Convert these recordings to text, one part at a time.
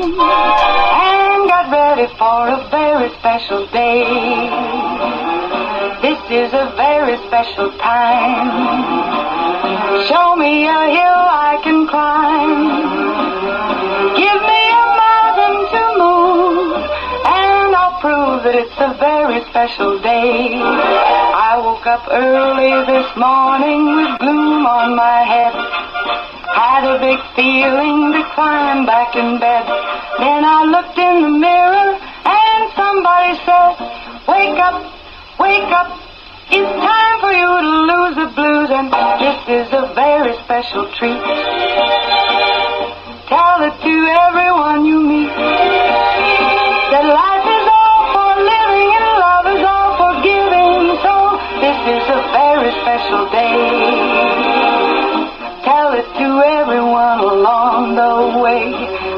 room and got ready for a very special day. This is a very special time. Show me a hill I can climb. Give me a mountain to move, and I'll prove that it's a very special day. I woke up early this morning with gloom on my head. Had a big feeling to climb back in bed. Then I looked in the mirror and somebody said, wake up, wake up. It's time for you to lose the blues, and this is a very special treat. Tell it to everyone you meet that life is all for living and love is all for giving. So this is a very special day. Tell it to everyone along the way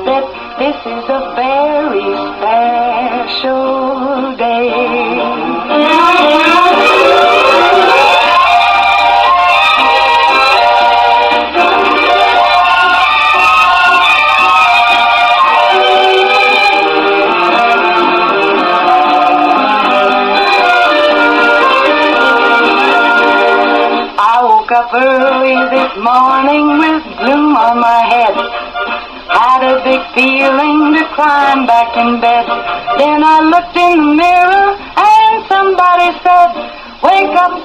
that this is a very special day. Up early this morning with gloom on my head. Had a big feeling to climb back in bed. Then I looked in the mirror and somebody said, wake up,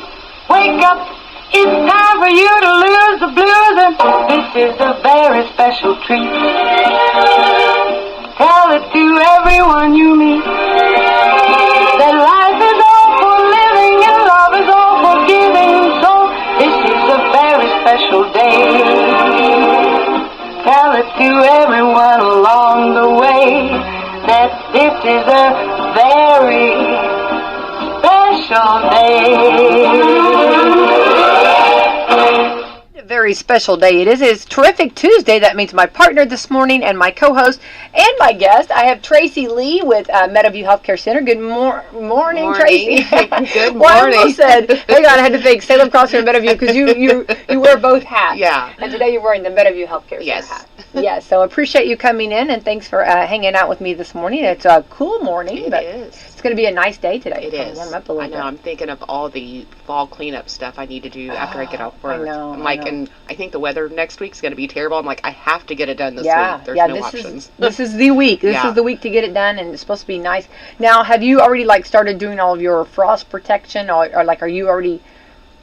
wake up. It's time for you to lose the blues, and this is a very special treat. Tell it to everyone you meet that life is all for living and love is all for giving. So this is a very special day. Tell it to everyone along the way that this is a very special day. A very special day it is. It's Terrific Tuesday. That means my partner this morning and my co-host and my guest. I have Tracy Lee with Meadowview Healthcare Center. Good morning, Tracy. Good morning. Well, I almost said, hang on, I had to think Salem Crossing and Meadowview because you wear both hats. Yeah. And today you're wearing the Meadowview Healthcare Center hat. Yes, so I appreciate you coming in and thanks for hanging out with me this morning. It's a cool morning. It is. It's going to be a nice day today. It is. Warm up a little I know. bit. I'm thinking of all the fall cleanup stuff I need to do after I get off work. I know. And I think the weather next week's going to be terrible. I'm like, I have to get it done this week. There's no options. This is the week. This is the week to get it done, and it's supposed to be nice. Now, have you already started doing all of your frost protection, or are you already?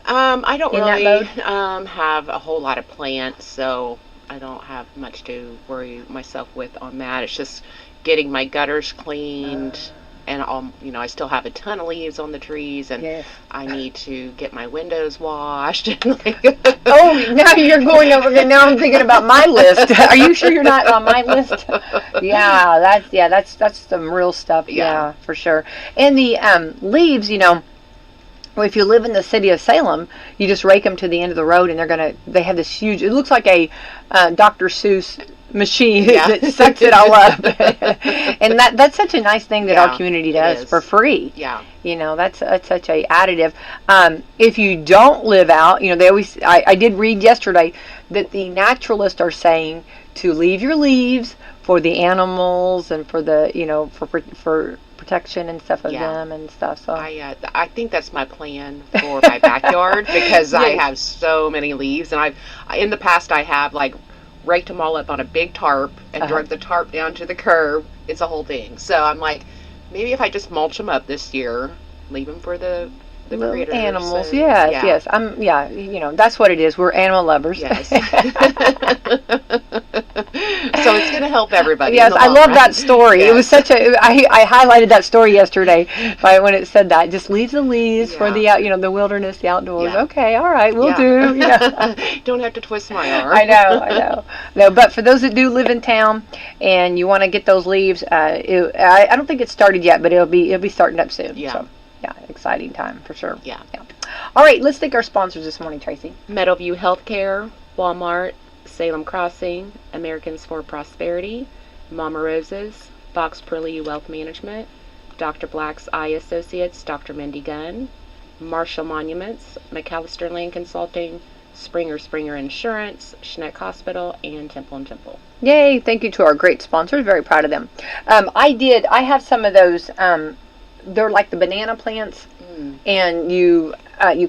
I don't in really that mode? have a whole lot of plants, so I don't have much to worry myself with on that. It's just getting my gutters cleaned. And I still have a ton of leaves on the trees, and I need to get my windows washed. Oh, now you're going over there. Now I'm thinking about my list. Are you sure you're not on my list? That's some real stuff. Yeah, for sure. And the leaves, if you live in the city of Salem, you just rake them to the end of the road, and they have this huge. It looks like a Dr. Seuss machine that sucks it all up. And that's such a nice thing that our community does for free. Yeah. That's such a additive. If you don't live out, they always, I did read yesterday that the naturalists are saying to leave your leaves for the animals and for the, for protection and stuff of them and stuff. So I think that's my plan for my backyard because I have so many leaves, and in the past I have raked them all up on a big tarp and drug the tarp down to the curb. It's a whole thing. So I'm like, maybe if I just mulch them up this year, leave them for the critters. Animals, yes. That's what it is. We're animal lovers. Yes. So it's going to help everybody. Yes, I love that story. Yes. It was such a. I highlighted that story yesterday when it said that. Just leave the leaves for the the wilderness, the outdoors. Yeah. Okay, all right, we'll do. Don't have to twist my arm. I know. No, but for those that do live in town and you want to get those leaves, I don't think it's started yet, but it'll be starting up soon. Yeah. So, exciting time for sure. Yeah. All right, let's thank our sponsors this morning, Tracy. Meadowview Healthcare, Walmart, Salem Crossing, Americans for Prosperity, Mama Rose's, Fox Purley Wealth Management, Dr. Black's Eye Associates, Dr. Mindy Gunn, Marshall Monuments, McAllister Land Consulting, Springer Insurance, Schneck Hospital, and Temple & Temple. Yay, thank you to our great sponsors. Very proud of them. I have some of those, they're like the banana plants, and you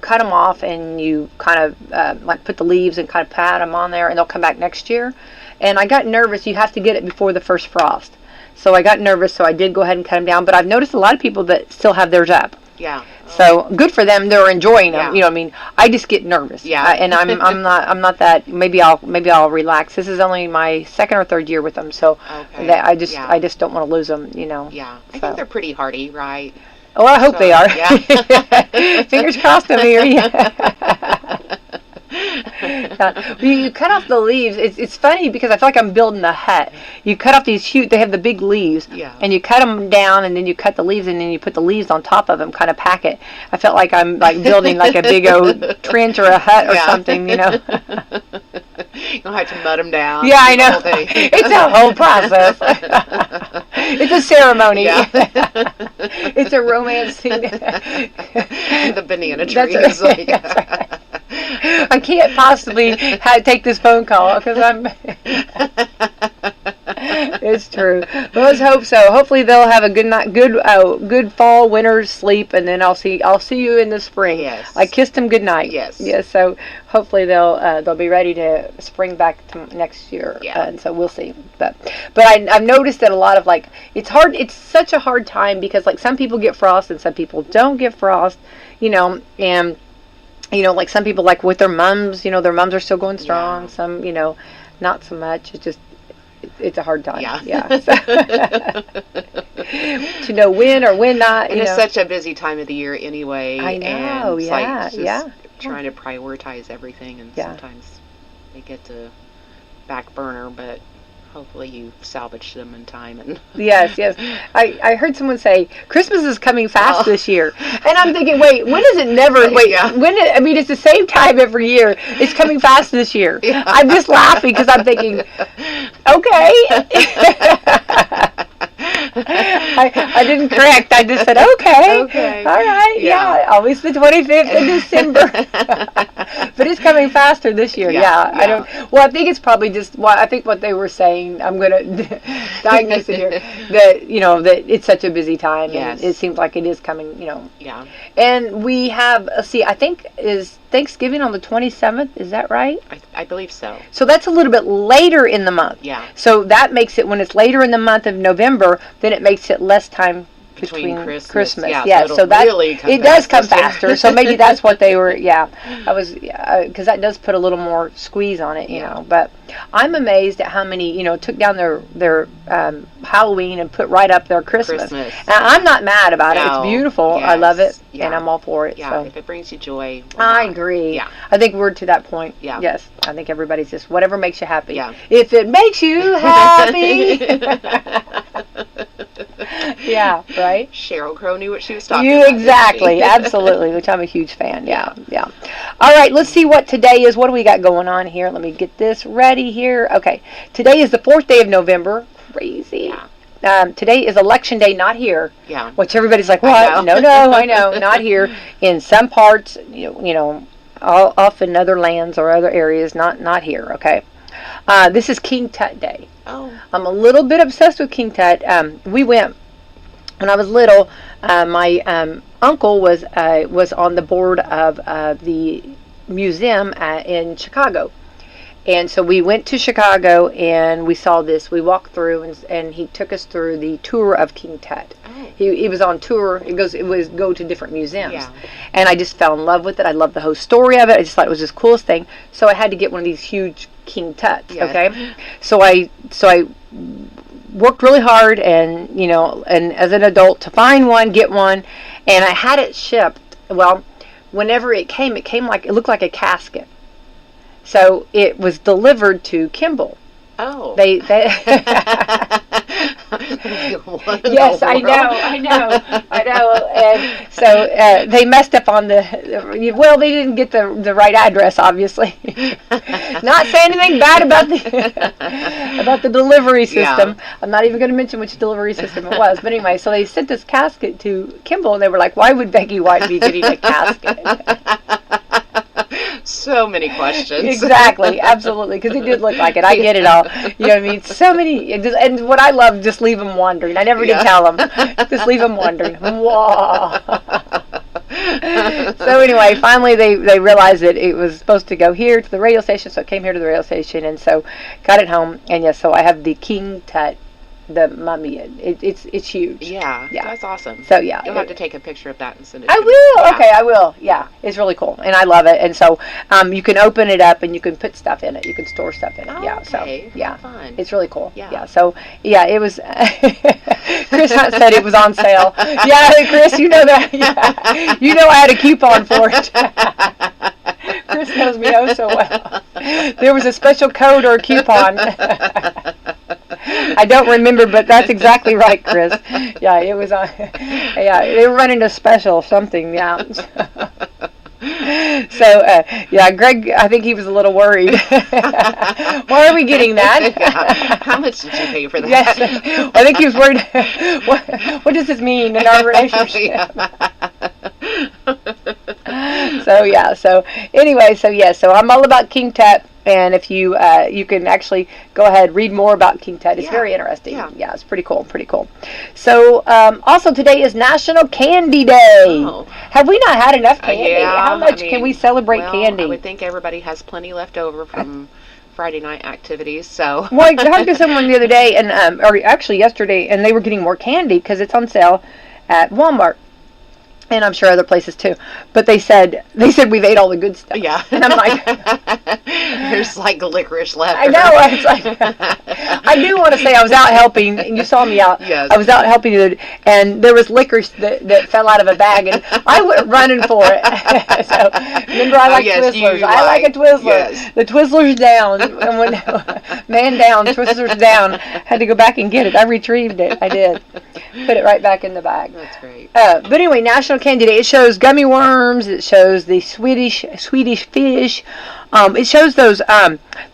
cut them off and you kind of like put the leaves and kind of pat them on there, and they'll come back next year. And I got nervous. You have to get it before the first frost. So I got nervous, so I did go ahead and cut them down. But I've noticed a lot of people that still have theirs up. Yeah. So good for them. They're enjoying them. Yeah. You know what I mean? I just get nervous. Yeah. And I'm not that. Maybe I'll relax. This is only my second or third year with them, so I just don't want to lose them. You know. Yeah. I think they're pretty hardy, right? Oh, I hope they are. Yeah. Fingers crossed over here. You cut off the leaves. It's funny because I feel like I'm building a hut. You cut off these huge, they have the big leaves, and you cut them down, and then you cut the leaves, and then you put the leaves on top of them, kind of pack it. I felt like I'm like building like a big old trench or a hut or something, you know. You'll have to mud them down. Yeah, I know. It's a whole process. It's a ceremony. Yeah. It's a romance thing. The banana trees. That's right. I can't possibly take this phone call because I'm. It's true. Well, let's hope so. Hopefully they'll have a good night, good fall, winter sleep, and then I'll see you in the spring. Yes. I kissed them good night. Yes. Yes. So hopefully they'll be ready to spring back to next year. Yeah. And so we'll see. But I've noticed that a lot of it's hard. It's such a hard time because some people get frost and some people don't get frost. You know, and like some people with their mums. Their mums are still going strong. Yeah. Some not so much. It's just. It's a hard time. Yeah. So, to know when or when not. And it's such a busy time of the year anyway. I know. And it's trying to prioritize everything, and sometimes they get to back burner, but hopefully you salvage them in time. And Yes. I heard someone say Christmas is coming fast this year, and I'm thinking, wait, when is it never? Wait, it's the same time every year. It's coming fast this year. Yeah. I'm just laughing because I'm thinking, okay. I didn't correct. I just said, okay. All right. Yeah. Always the 25th of December. But it's coming faster this year. Yeah. I think it's probably just. I think what they were saying. I'm going to diagnose it here. That it's such a busy time. Yes. And it seems like it is coming. Yeah. And we have. I think is Thanksgiving on the 27th. Is that right? I believe so. So that's a little bit later in the month. Yeah. So that makes it, when it's later in the month of November, then it makes it less time between Christmas. Yeah. So that really it does come faster. So maybe that's what they were. Yeah. I was because that does put a little more squeeze on it. You know. But I'm amazed at how many took down their Halloween and put right up their Christmas. And I'm not mad about it. It's beautiful. Yes. I love it, and I'm all for it. Yeah. So. If it brings you joy. I agree. Yeah. I think we're to that point. Yeah. Yes. I think everybody's just whatever makes you happy. Yeah. If it makes you happy. Yeah. Right. Sheryl Crow knew what she was talking about. Exactly. Absolutely. Which I'm a huge fan. Yeah. All right. Let's see what today is. What do we got going on here? Let me get this ready here. Okay. Today is the 4th day of November. Crazy. Yeah. Today is election day, not here. Yeah. Which everybody's like, what? No, I know, not here. In some parts, all off in other lands or other areas, not here. Okay. This is King Tut Day. Oh. I'm a little bit obsessed with King Tut. We went when I was little. My uncle was on the board of the museum in Chicago. And so we went to Chicago and we saw this. We walked through and he took us through the tour of King Tut. Oh. He was on tour. It was go to different museums. Yeah. And I just fell in love with it. I loved the whole story of it. I just thought it was just the coolest thing. So I had to get one of these huge King Tuts. Yeah. Okay. So I worked really hard and as an adult to find one, get one, and I had it shipped. Well, whenever it came like it looked like a casket. So it was delivered to Kimball. Oh. They Yes, I know. And so they messed up on they didn't get the right address, obviously. Not saying anything bad about the delivery system. Yeah. I'm not even going to mention which delivery system it was. But anyway, so they sent this casket to Kimball, and they were like, why would Becky White be getting a casket? So many questions. Exactly, absolutely, because it did look like it. I get it all. You know what I mean? So many, and what I love, just leave them wondering. I never did tell them. Just leave them wondering. Whoa. So anyway, finally they realized that it was supposed to go here to the radio station, so it came here to the radio station, and so got it home. And yes, so I have the King Tut, the mummy. It's huge. Yeah, that's awesome. So yeah, you'll have to take a picture of that and send it. I will. Okay, I will. Yeah, it's really cool, and I love it. And so you can open it up and you can put stuff in it. You can store stuff in it. Oh, yeah. Okay. So yeah, fun. it's really cool. Yeah. So yeah, it was. Chris Hunt said it was on sale. Yeah, Chris, you know that. Yeah. You know I had a coupon for it. Chris knows me oh so well. There was a special code or a coupon. I don't remember, but that's exactly right, Chris. Yeah, it was on. Yeah, they were running a special something. Yeah. So, yeah, Greg, I think he was a little worried. Why are we getting that? Yeah. How much did you pay for that? Yes, I think he was worried. What does this mean in our relationship? So, yeah, so anyway, so I'm all about King Tut. And if you you can actually go ahead, read more about King Tut. It's very interesting. Yeah, it's pretty cool. So also today is National Candy Day. Oh. Have we not had enough candy? Yeah, How much can we celebrate candy? I would think everybody has plenty left over from Friday night activities. So Well, I talked to someone the other day, and or actually yesterday, and they were getting more candy because it's on sale at Walmart. And I'm sure other places too. But they said we've ate all the good stuff. Yeah. And I'm like, there's like licorice left. I know. It's like, I do want to say I was out helping, and you saw me out. Yes. I was out helping, and there was licorice that fell out of a bag, and I went running for it. So remember, I like Twizzlers. I like a Twizzler. Yes. The Twizzler's down, and when man down, Twizzler's down. Had to go back and get it. I retrieved it. I did. Put it right back in the bag. That's great. But anyway, National Candy Day. It shows gummy worms. It shows the Swedish fish. It shows those.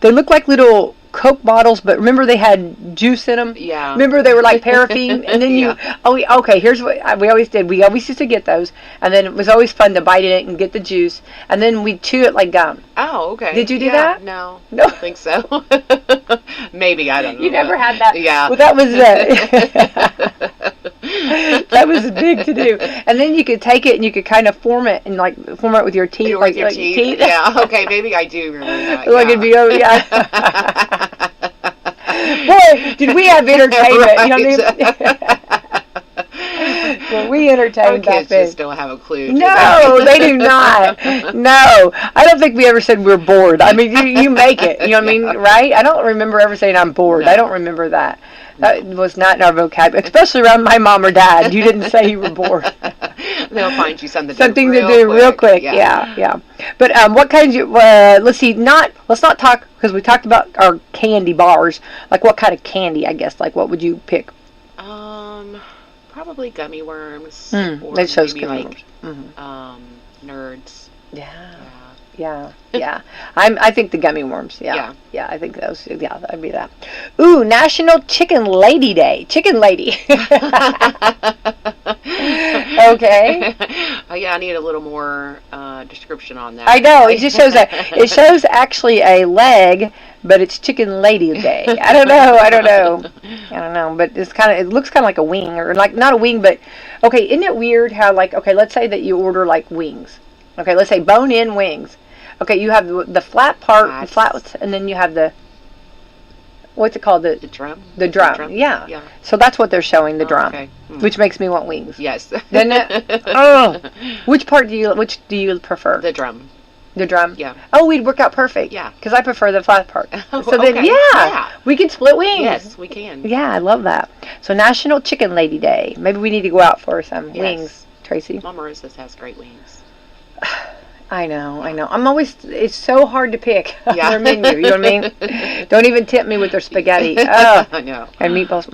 They look like little Coke bottles, but remember they had juice in them. Yeah. Remember they were like paraffin, and then okay. Here's what we always did. We always used to get those, and then it was always fun to bite in it and get the juice, and then we'd chew it like gum. Oh, okay. Did you do that? No. No. I don't think so. Maybe, I don't know. You never had that? Yeah. Well, that was that was big to do. And then you could take it and you could kind of form it with your teeth. With your teeth? Yeah, okay, maybe I do remember that. Like it'd be, Boy, did we have entertainment. Right. You know what I mean? Well, we entertained Our back kids then. just don't have a clue. No, they do not. No, I don't think we ever said we're bored. I mean, you make it. You know what I mean, right? I don't remember ever saying I'm bored. No. I don't remember that. That was not in our vocabulary, especially around my mom or dad. You didn't say you were bored. They'll find you something to do real quick. Yeah. Yeah. But what kinds of let's see. Let's not talk, because we talked about our candy bars. Like what kind of candy? I guess. Like what would you pick? Probably gummy worms. Or that shows gummy worms. Mm-hmm. Nerds. Yeah. I think the gummy worms. Yeah. I think those. Yeah, that'd be that. Ooh, National Chicken Lady Day. Chicken Lady. Okay. Yeah, I need a little more description on that. I know. It just shows it shows actually a leg, but it's Chicken Lady Day. I don't know. But it looks kind of like a wing, or like not a wing, but okay. Isn't it weird how let's say that you order like wings. Okay, let's say bone-in wings. Okay, you have the flat part, and then you have the, what's it called? The drum? The drum, yeah. So that's what they're showing, the drum, which makes me want wings. Yes. Doesn't it? Oh, which do you prefer? The drum. The drum? Yeah. Oh, we'd work out perfect. Yeah. Because I prefer the flat part. Oh, so then, we can split wings. Yes, we can. Yeah, I love that. So National Chicken Lady Day. Maybe we need to go out for some wings, Tracy. Mama Rosa's has great wings. I know. It's so hard to pick their menu. You know what I mean? Don't even tempt me with their spaghetti. Oh, I know. And meatballs.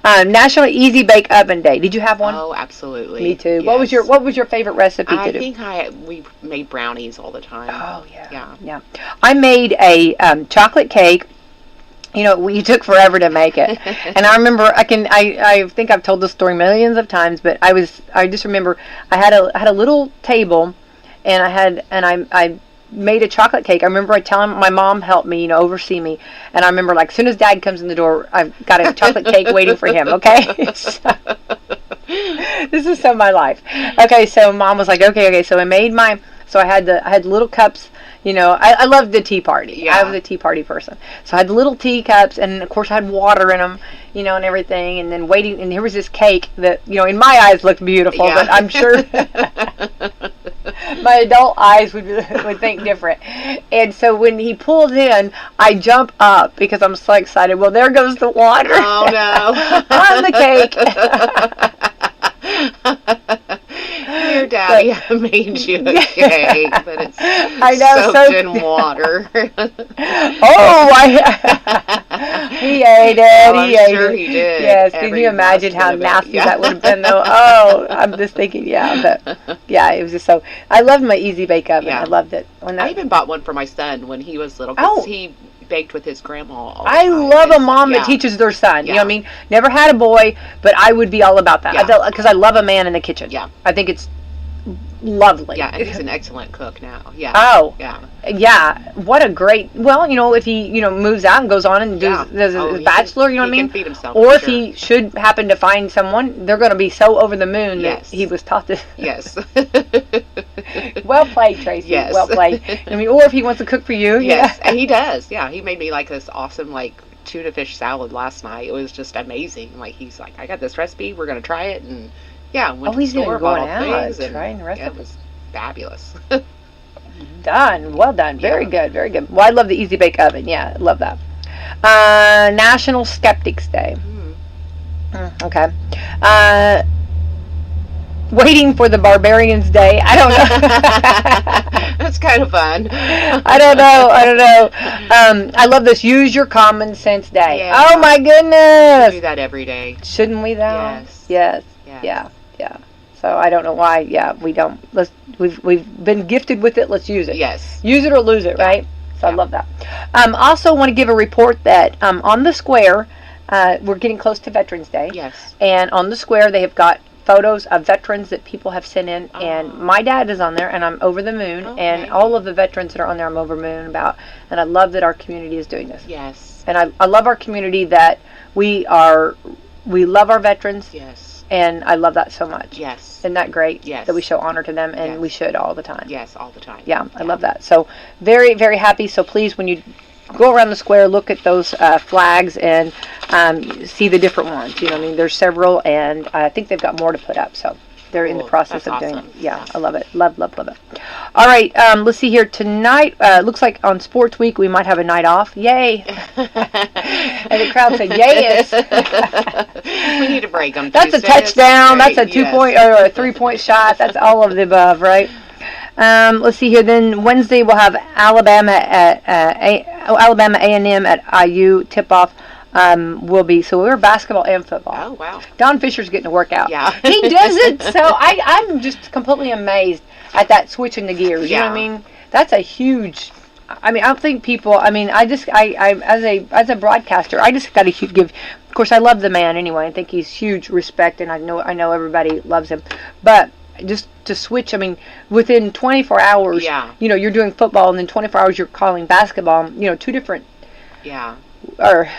National Easy Bake Oven Day. Did you have one? Oh, absolutely. Me too. Yes. What was your favorite recipe to do? I think we made brownies all the time. Oh yeah. Yeah. I made a chocolate cake. You know, you took forever to make it, and I remember I think I've told this story millions of times, but I just remember I had a little table, and I made a chocolate cake. I remember I telling my mom helped me, oversee me, and I remember like as soon as Dad comes in the door, I've got a chocolate cake waiting for him. Okay, so, this is so my life. Okay, so Mom was like, okay, so I made so I had little cups. I loved the tea party. Yeah. I was a tea party person. So I had the little teacups, and of course I had water in them, and everything. And then waiting, and here was this cake that, in my eyes looked beautiful, Yeah. but I'm sure my adult eyes would think different. And so when he pulled in, I jump up because I'm so excited. Well, there goes the water. Oh no! On the cake. Your daddy made you a cake, but it's soaked in water. He ate it. Oh, he I'm ate sure it. he did. Yes, can you imagine how nasty that would have been, though? Oh, I'm just thinking, it was just so. I loved my Easy Bake Oven. Yeah. I loved it. I even bought one for my son when he was little. 'Cause he baked with his grandma all the I time. love a mom that teaches their son. You know what I mean? Never had a boy, but I would be all about that. Yeah. Because I love a man in the kitchen. Yeah. I think it's lovely. Yeah, and he's an excellent cook now. Yeah. Oh. Yeah. Yeah. What a great. Well, if he moves out and goes on and does a bachelor, you know what I mean? He can feed himself. Or if sure. he should happen to find someone, they're going to be so over the moon that he was taught to. Yes. Well played, Tracy. Yes. Well played. Or if he wants to cook for you. Yes, and he does. Yeah, he made me like this awesome tuna fish salad last night. It was just amazing. He's like, I got this recipe. We're gonna try it, and went to the store, bought all things, and trying the recipe. it was fabulous. Done. Well done. Very good. Very good. Well, I love the Easy Bake Oven. Yeah, I love that. National Skeptics Day. Okay. Waiting for the Barbarians Day. I don't know. That's kind of fun. I don't know. I love this Use Your Common Sense Day. Yeah. Oh my goodness. We do that every day. Shouldn't we though? Yes. Yeah. So I don't know why. Yeah, we don't. We've been gifted with it. Let's use it. Yes. Use it or lose it, right? So I love that. Also want to give a report that on the square, we're getting close to Veterans Day. Yes. And on the square they have got photos of veterans that people have sent in, and my dad is on there, and I'm over the moon, and all of the veterans that are on there I'm over the moon about, and I love that our community is doing this. Yes. And I love our community that we love our veterans. Yes. And I love that so much. Yes. Isn't that great? Yes. That we show honor to them, and we should all the time. Yes, all the time. Yeah, I love that. So very, very happy. So please, when you go around the square, look at those flags and see the different ones. You know what I mean? There's several, and I think they've got more to put up. So they're in the process of doing it. Yeah, I love it. Love it. All right, let's see here. Tonight, looks like on Sports Week, we might have a night off. Yay. And the crowd said, yes. We need to break them. That's a touchdown. That's a 2-point or a 3-point shot. That's all of the above, right? Let's see here. Then Wednesday we'll have Alabama A&M at IU tip-off. Will be so we're basketball and football. Oh wow! Don Fisher's getting to work out. Yeah, he does it. So I'm just completely amazed at that switching the gears. You know what I mean? That's a huge. I mean, I don't think people. I mean, I as a broadcaster, I just got to give. Of course, I love the man anyway. I think he's huge respect, and I know everybody loves him, but. Just to switch, I mean, within 24 hours, you're doing football, and then 24 hours you're calling basketball. Two different, or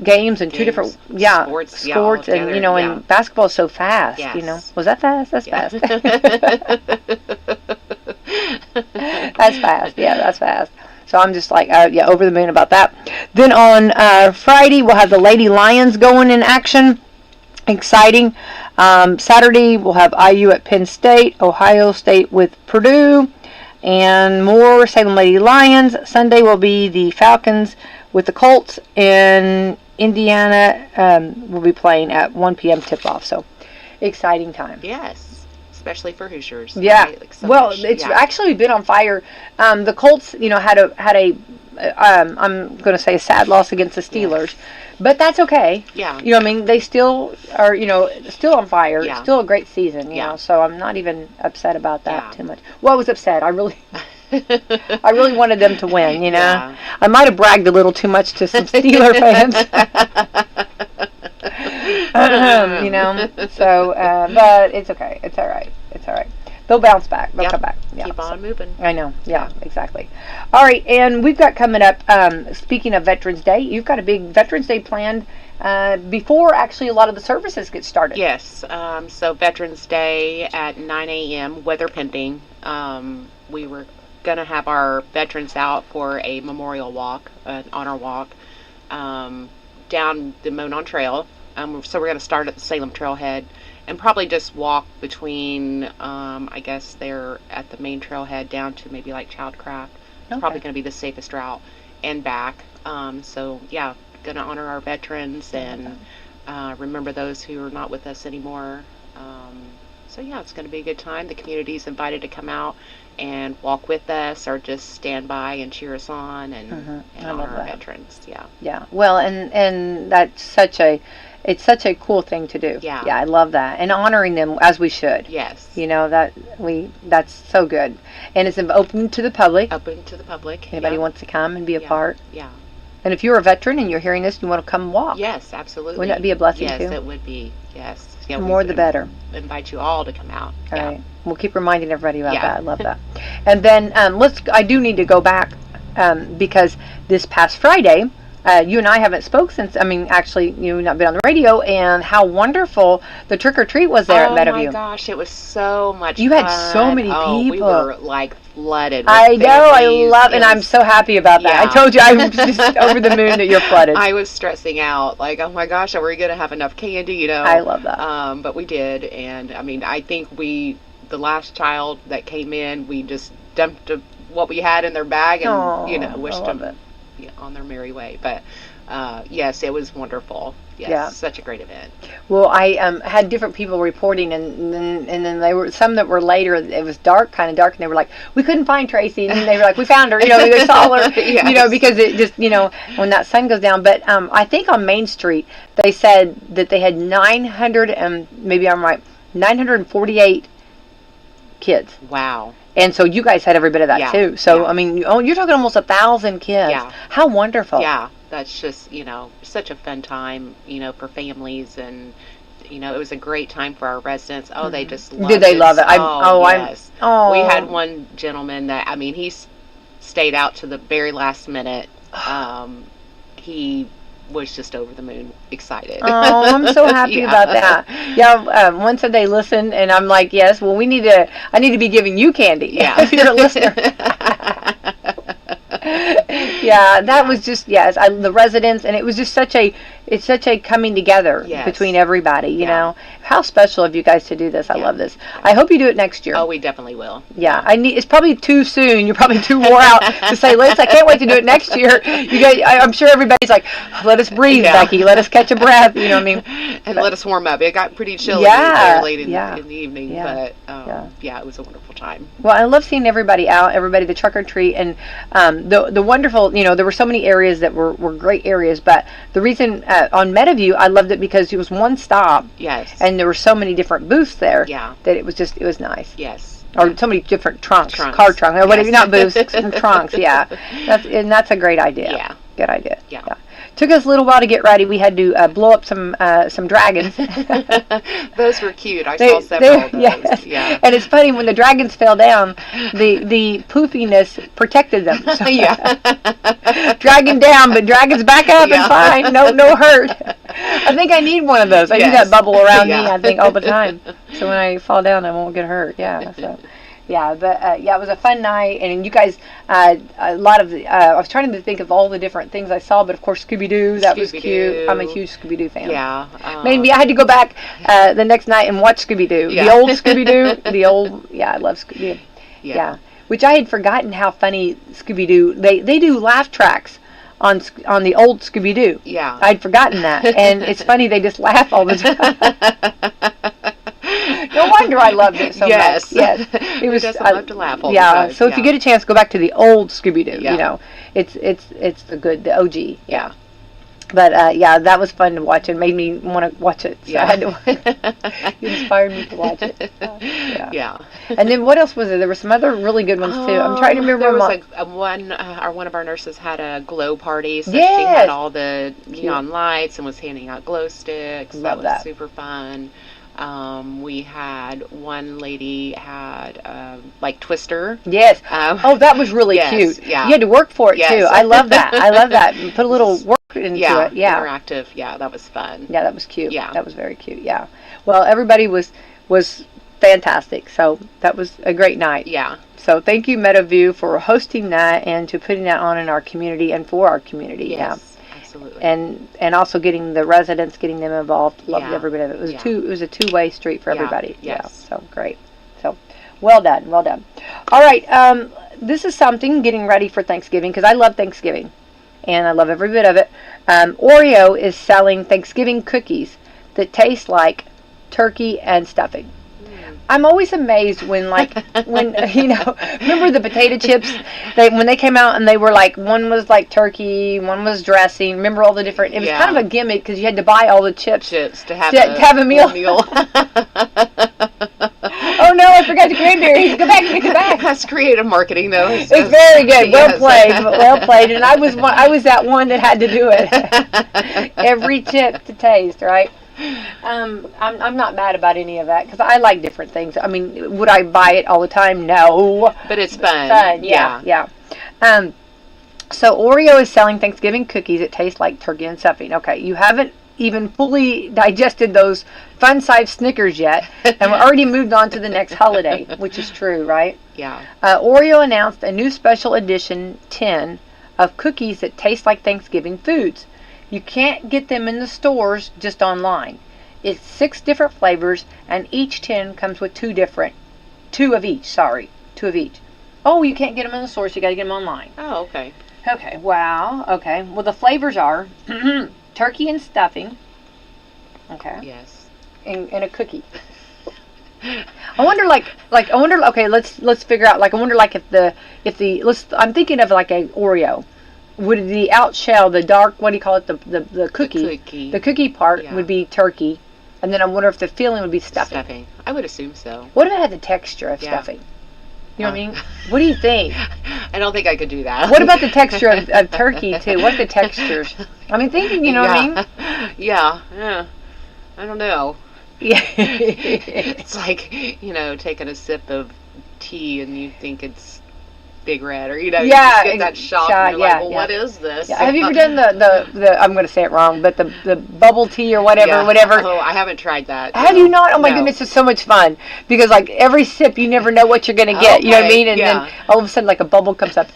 games and two different, sports, and and basketball is so fast. Yes. Was that fast? That's fast. That's fast. Yeah, that's fast. So I'm just like, over the moon about that. Then on Friday we'll have the Lady Lions going in action. Exciting. Saturday we'll have IU at Penn State, Ohio State with Purdue, and more Salem Lady Lions. Sunday will be the Falcons with the Colts, and Indiana will be playing at 1 p.m. tip-off. So exciting time. Yes, especially for Hoosiers. Yeah. Right? Like so well, much, it's actually been on fire. The Colts, had a I'm going to say a sad loss against the Steelers. But that's okay. Yeah. You know what I mean? They still are, still on fire. Yeah. It's still a great season, you know, so I'm not even upset about that too much. Well, I was upset. I really wanted them to win, Yeah. I might have bragged a little too much to some Steeler fans. So, but it's okay. It's all right. They'll bounce back. They'll come back. Yeah. keep on moving. I know. Yeah, exactly. All right, and we've got coming up, speaking of Veterans Day, you've got a big Veterans Day planned before actually a lot of the services get started. Yes. So Veterans Day at 9 a.m., weather pending. We were going to have our veterans out for a memorial walk, an honor walk, down the Monon Trail. So we're going to start at the Salem Trailhead and probably just walk between, I guess they're at the main trailhead down to maybe like Childcraft. It's probably going to be the safest route, and back. So yeah, going to honor our veterans and remember those who are not with us anymore. So yeah, it's going to be a good time. The community's invited to come out and walk with us, or just stand by and cheer us on and honor our veterans. Yeah. Yeah. Well, and that's such a cool thing to do. Yeah. Yeah, I love that. And honoring them as we should. Yes. You know, that's so good. And it's open to the public. Open to the public. Anybody wants to come and be a part. Yeah. And if you're a veteran and you're hearing this, you want to come walk. Yes, absolutely. Wouldn't that be a blessing too? Yes, it would be. Yes. Yeah, the more the better. Invite you all to come out. All right. We'll keep reminding everybody about that. I love that. And then I do need to go back because this past Friday, you and I haven't spoke since, actually, you've not been on the radio, and how wonderful the trick-or-treat was there at Meadowview. Oh my gosh, it was so much fun. You had so many people. We were like flooded with I know, families. I love, and I'm so happy about that. I told you I was just over the moon that you're flooded. I was stressing out, like, oh my gosh, are we going to have enough candy, you know? I love that. But we did, and I think the last child that came in, we just dumped what we had in their bag and, wished them on their merry way. But yes, it was wonderful. Yes, such a great event. Well, I had different people reporting, and then they were some that were later. It was kind of dark, and they were like, "We couldn't find Tracy," and then they were like, "We found her." You know, they saw her. Yes. Because it just when that sun goes down. But I think on Main Street they said that they had 900 and maybe I'm right, 948 kids. Wow. And so you guys had every bit of that too. So you're talking almost 1,000 kids. Yeah. How wonderful. Yeah, that's just such a fun time for families, and it was a great time for our residents. Oh, they just loved it. Did they love it? Yes. We had one gentleman that he stayed out to the very last minute. He was just over the moon excited. Oh, I'm so happy about that. Yeah, one said they listened, and I'm like, yes, well, I need to be giving you candy. Yeah. If you're a listener. Yeah, that was just, the residents, and it was just such a coming together between everybody, you know. How special of you guys to do this. I love this. I hope you do it next year. Oh, we definitely will. Yeah, it's probably too soon. You're probably too wore out to say, Liz, I can't wait to do it next year. You guys, I'm sure everybody's like, let us breathe, Becky. Let us catch a breath. You know what I mean? And let us warm up. It got pretty chilly there late in the evening, but it was a wonderful time. Well, I love seeing everybody out, the truck or treat, and the wonderful, there were so many areas that were great areas, but the reason on Meadowview, I loved it because it was one stop. Yes. And there were so many different booths there. Yeah. That it was nice. Yes. Or so many different car trunks, or whatever, not booths, trunks, that's a great idea. Yeah. Good idea. Yeah. Took us a little while to get ready. We had to blow up some dragons. Those were cute. I saw several of those. Yes. Yeah. And it's funny, when the dragons fell down, the poofiness protected them. So, dragon down, but dragons back up and fine. No hurt. I think I need one of those. I need that bubble around me, I think, all the time. So when I fall down, I won't get hurt. Yeah. So. Yeah, but it was a fun night, and you guys, a lot of I was trying to think of all the different things I saw, but of course Scooby-Doo, that was cute. I'm a huge Scooby-Doo fan. Yeah. Maybe I had to go back the next night and watch Scooby-Doo. Yeah. The old Scooby-Doo, I love Scooby-Doo. Yeah. Which I had forgotten how funny Scooby-Doo, they do laugh tracks on the old Scooby-Doo. Yeah. I'd forgotten that, and it's funny, they just laugh all the time. No wonder I loved it so much. Yes, it was. I love to laugh all the time. So if you get a chance, go back to the old Scooby-Doo. It's the OG. Yeah. But that was fun to watch. It made me want to watch it. So I had to. You inspired me to watch it. Yeah. And then what else was there? There were some other really good ones too. I'm trying to remember. There was one of our nurses had a glow party, so she had all the neon lights and was handing out glow sticks. That was super fun. We had one lady had like Twister. Yes. Oh, that was really yes, cute. Yeah. You had to work for it Yes. too. I love that. I love that. Put a little work into Yeah, it. Yeah. interactive. Yeah, that was fun. Yeah, that was cute. Yeah. That was very cute. Yeah. Well, everybody was fantastic. So that was a great night. Yeah. So thank you, Meadowview, for hosting that and to putting that on in our community and for our community. Yes, absolutely. And also getting the residents, getting them involved. Loved Yeah. every bit of it. Yeah. It was a two-way street for Yeah. everybody. Yes. Yeah. So great. So well done. Well done. All right. This is something getting ready for Thanksgiving because I love Thanksgiving, and I love every bit of it. Oreo is selling Thanksgiving cookies that taste like turkey and stuffing. I'm always amazed when remember the potato chips? When they came out and they were like, one was like turkey, one was dressing. Remember all the different? It was kind of a gimmick because you had to buy all the chips to have a meal. Oh no, I forgot the cranberries. Go back. That's creative marketing, though. It's very good. Well played. Well played. And I was that one that had to do it. Every chip to taste, right? I'm not mad about any of that because I like different things. I mean, would I buy it all the time? No. But it's fun. Yeah. So Oreo is selling Thanksgiving cookies that taste like turkey and stuffing. Okay, you haven't even fully digested those fun-sized Snickers yet, and we're already moved on to the next holiday, which is true, right? Yeah. Oreo announced a new special edition tin of cookies that taste like Thanksgiving foods. You can't get them in the stores, just online. It's 6 different flavors, and each tin comes with 2 of each. Oh, you can't get them in the stores, you got to get them online. Oh, okay. Okay, wow. Okay, well, the flavors are turkey and stuffing. Okay. Yes. And a cookie. I wonder, okay, let's figure out, I wonder, I'm thinking of, like, a Oreo. Would the out shell, the dark, what do you call it, the cookie? The cookie part would be turkey, and then I wonder if the filling would be stuffing. I would assume so. What if it had the texture of stuffing? You know what I mean? What do you think? I don't think I could do that. What about the texture of turkey, too? What are the textures? I mean, thinking, you know what I mean? Yeah. I don't know. Yeah. It's like, taking a sip of tea and you think it's Big Red, or you just get that shock and you're like, well, what is this? Yeah. Have you ever done the I'm going to say it wrong, but the bubble tea or whatever? Oh, I haven't tried that. Have you not? Oh my goodness, it's so much fun because like every sip you never know what you're going to get. Okay, you know what I mean? And then all of a sudden like a bubble comes up.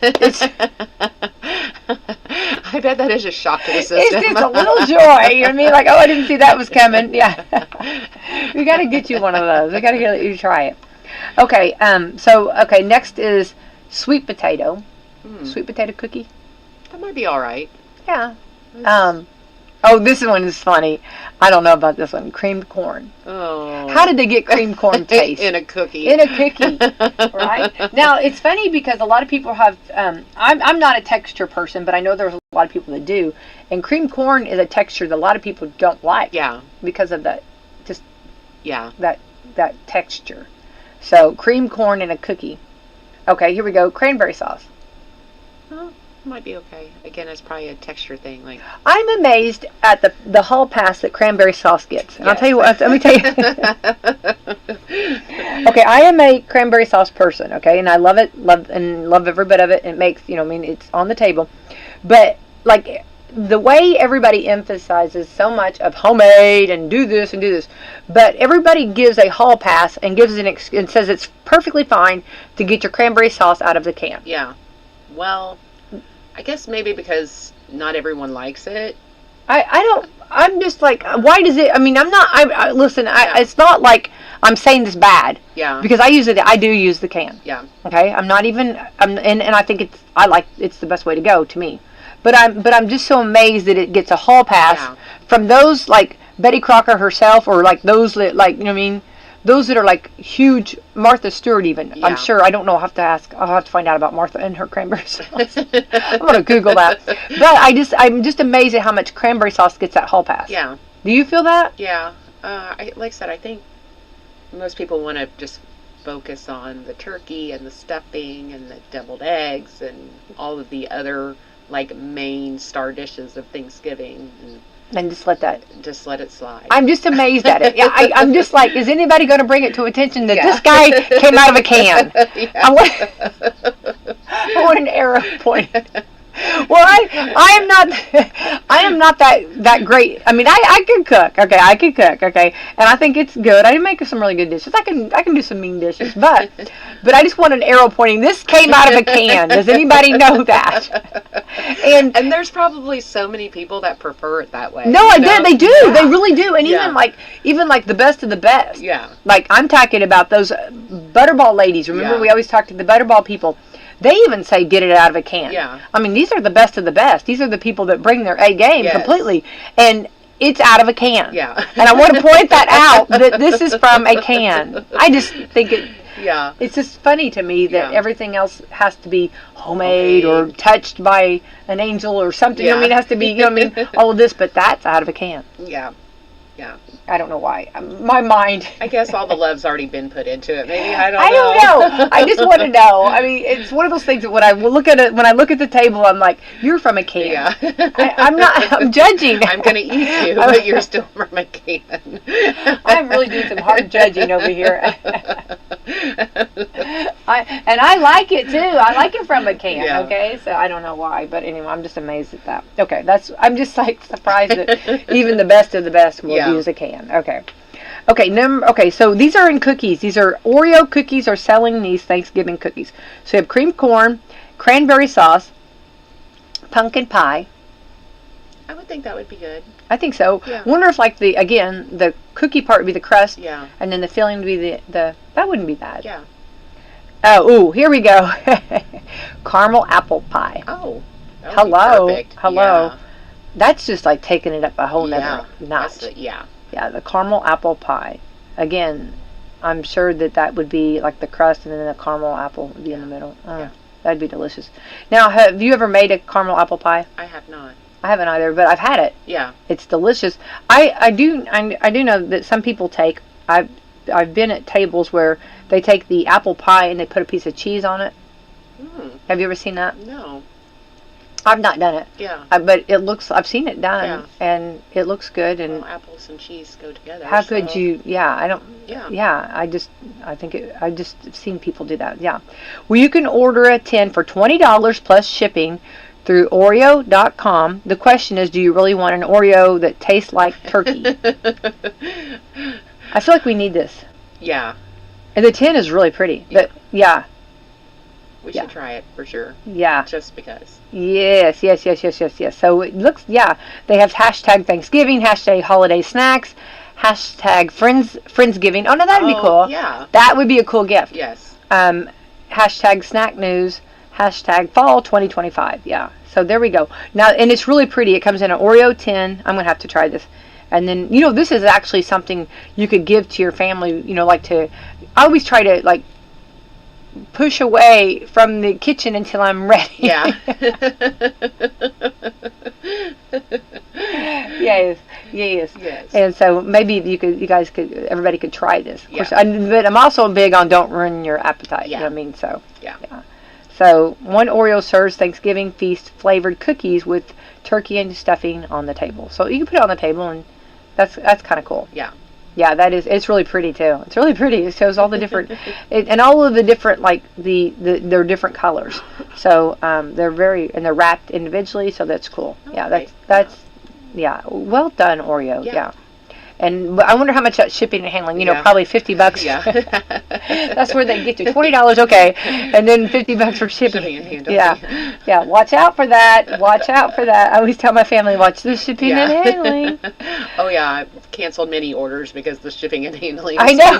I bet that is a shock to the system. It's just a little joy. You know what I mean? Like, oh, I didn't see that was coming. Yeah. We got to get you one of those. We got to get you to try it. Okay. Next is sweet potato. Sweet potato cookie. That might be all right. Yeah. This one is funny. I don't know about this one. Creamed corn. Oh. How did they get creamed corn taste? In a cookie. Right? Now, it's funny because a lot of people have, I'm not a texture person, but I know there's a lot of people that do. And creamed corn is a texture that a lot of people don't like. Yeah. Because of that texture. So, creamed corn in a cookie. Okay, here we go. Cranberry sauce. Huh? Might be okay. Again, it's probably a texture thing. Like I'm amazed at the hall pass that cranberry sauce gets. And I'll tell you what. Let me tell you. Okay, I am a cranberry sauce person. Okay, and I love it. Love every bit of it. It makes it's on the table, but like the way everybody emphasizes so much of homemade and do this, but everybody gives a hall pass and gives and says it's perfectly fine to get your cranberry sauce out of the can. Yeah. Well, I guess maybe because not everyone likes it. I'm just like, why does it, listen, it's not like I'm saying this bad. Yeah. Because I do use the can. Yeah. Okay? And I think it's the best way to go to me. But I'm just so amazed that it gets a hall pass from those like Betty Crocker herself or like those that like, you know what I mean? Those that are like huge, Martha Stewart even. Yeah. I'm sure, I don't know, I'll have to find out about Martha and her cranberry sauce. I'm going to Google that. But I'm just amazed at how much cranberry sauce gets that hall pass. Yeah. Do you feel that? Yeah. Like I said, I think most people want to just focus on the turkey and the stuffing and the deviled eggs and all of the other like main star dishes of Thanksgiving. And just let it slide. I'm just amazed at it. Yeah, I'm just like, is anybody going to bring it to attention that Yeah. this guy came out of a can? Yeah. I want an arrow pointed. Well, I am not that great. I mean, I can cook. Okay, I can cook. Okay, and I think it's good. I make some really good dishes. I can do some mean dishes, but I just want an arrow pointing. This came out of a can. Does anybody know that? And there's probably so many people that prefer it that way. No, I did. They do. Yeah. They really do. And Yeah. even like the best of the best. Yeah. Like I'm talking about those Butterball ladies. Remember, Yeah. we always talk to the Butterball people. They even say get it out of a can. Yeah. I mean, these are the best of the best. These are the people that bring their A game Yes. completely. And it's out of a can. Yeah. And I want to point that out, that this is from a can. I just think Yeah. it's just funny to me that Yeah. everything else has to be homemade or touched by an angel or something. Yeah. I mean, it has to be, all of this, but that's out of a can. Yeah. Yeah. I don't know why. My mind. I guess all the love's already been put into it. Maybe I don't know. I just want to know. I mean, it's one of those things that when I look at it, when I look at the table, I'm like, "You're from a can." Yeah. I'm not. I'm judging. I'm gonna eat you, but you're still from a can. I'm really doing some hard judging over here. I like it too. I like it from a can. Yeah. Okay, so I don't know why, but anyway, I'm just amazed at that. Okay, I'm just like surprised that even the best of the best will use a can. Okay. Okay, so these are in cookies. These are Oreo cookies are selling these Thanksgiving cookies. So you have cream corn, cranberry sauce, pumpkin pie. I would think that would be good. I think so. Yeah. Wonder if the cookie part would be the crust. Yeah. And then the filling would be the that wouldn't be bad. Yeah. Oh, here we go. Caramel apple pie. Oh. That would Hello. be perfect. Hello. Yeah. That's just like taking it up a whole nother notch. Yeah. Yeah, the caramel apple pie. Again, I'm sure that would be like the crust and then the caramel apple would be in the middle. Yeah. That'd be delicious. Now, have you ever made a caramel apple pie? I have not. I haven't either, but I've had it. Yeah. It's delicious. I do know that some people take. I've been at tables where they take the apple pie and they put a piece of cheese on it. Have you ever seen that? No. I've not done it. Yeah. But I've seen it done, Yeah. and it looks good. And well, apples and cheese go together. how could you? Yeah, I don't. Yeah. Yeah, I just seen people do that. Yeah. Well, you can order a tin for $20 plus shipping through Oreo.com. The question is, do you really want an Oreo that tastes like turkey? I feel like we need this. Yeah. And the tin is really pretty. But yeah. We should try it for sure. Yeah. Just because. Yes. So it looks, they have hashtag Thanksgiving, hashtag holiday snacks, hashtag Friendsgiving. Oh, no, that'd be cool. Yeah. That would be a cool gift. Yes. Hashtag snack news, hashtag fall 2025. Yeah. So there we go. Now, and it's really pretty. It comes in an Oreo tin. I'm going to have to try this. And then, this is actually something you could give to your family, I always try to, push away from the kitchen until I'm ready. Yeah. Yes. And so maybe everybody could try this. Of course, but I'm also big on don't ruin your appetite. Yeah. You know what I mean? So yeah. So one Oreo serves Thanksgiving feast flavored cookies with turkey and stuffing on the table. So you can put it on the table, and that's kind of cool. Yeah. Yeah, it's really pretty too. It's really pretty. It shows all the different, and all of the different, they're different colors. So they're wrapped individually. So that's cool. Oh, yeah, that's well done, Oreo. Yeah. And I wonder how much that's shipping and handling. Probably $50. Yeah. That's where they get you. $20, okay, and then $50 for shipping. And handling. Yeah. Watch out for that. I always tell my family, watch the shipping and handling. Oh yeah, I've canceled many orders because the shipping and handling. I know.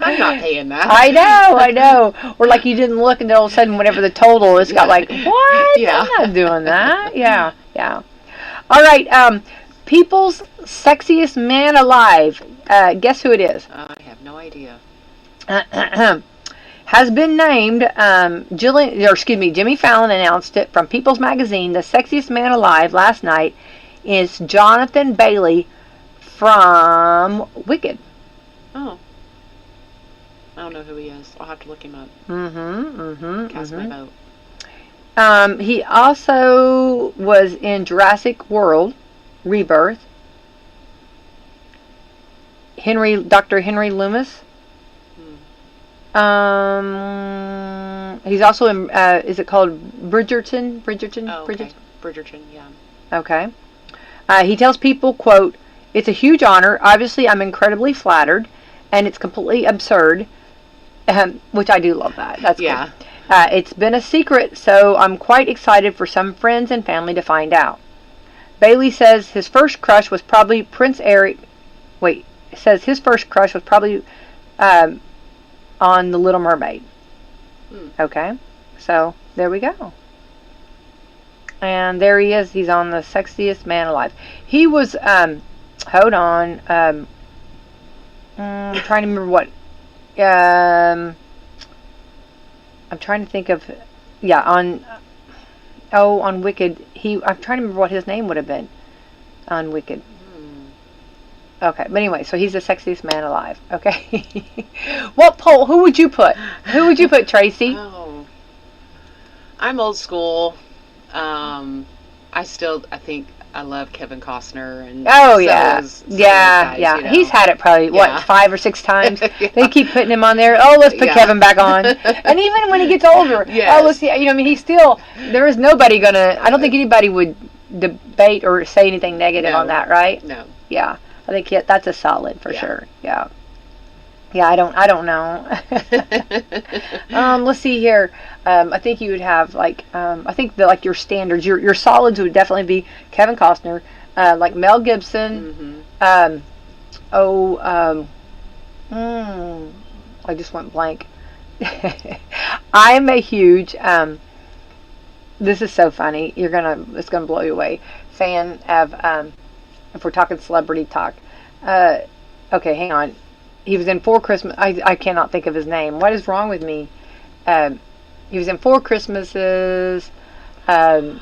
I'm not paying that. I know. Or you didn't look, and then all of a sudden, whatever the total is, got what? Yeah. I'm not doing that. Yeah. All right. People's sexiest man alive. Guess who it is? I have no idea. Has been named. Jimmy Fallon announced it from People's Magazine. The sexiest man alive last night is Jonathan Bailey from Wicked. Oh. I don't know who he is. I'll have to look him up. Cast my vote. He also was in Jurassic World, Rebirth. Dr. Henry Loomis. He's also in, is it called Bridgerton? Oh, okay. Bridgerton, yeah. Okay. He tells people, quote, "It's a huge honor. Obviously, I'm incredibly flattered, and it's completely absurd," which I do love that. That's yeah. Cool. It's been a secret, so I'm quite excited for some friends and family to find out. Bailey says his first crush was probably Prince Eric. Wait, says his first crush was probably on The Little Mermaid. Okay, so there we go. And there he is. He's on The Sexiest Man Alive. He was, hold on, I'm trying to remember what, I'm trying to think of, yeah, on Wicked, I'm trying to remember what his name would have been on Wicked. Okay, but anyway, so he's the sexiest man alive. Okay. What poll? Who would you put? Who would you put, Tracy? Oh, I'm old school. I think I love Kevin Costner and yeah, guys, yeah. you know. He's had it probably what 5 or 6 times. Yeah. They keep putting him on there. Oh, let's put Kevin back on. And even when he gets older, yes. let's see. I mean, he's still. There is nobody gonna. I don't think anybody would debate or say anything negative on that, right? No. Yeah, I think that's a solid for sure. Yeah. Yeah, I don't know. Let's see here. I think you would have I think that your standards, your solids would definitely be Kevin Costner, like Mel Gibson. I just went blank. I'm a huge. This is so funny. It's gonna blow you away. Fan of if we're talking celebrity talk. Okay, hang on. He was in 4 Christmas. I cannot think of his name. What is wrong with me? He was in 4 Christmases. Oh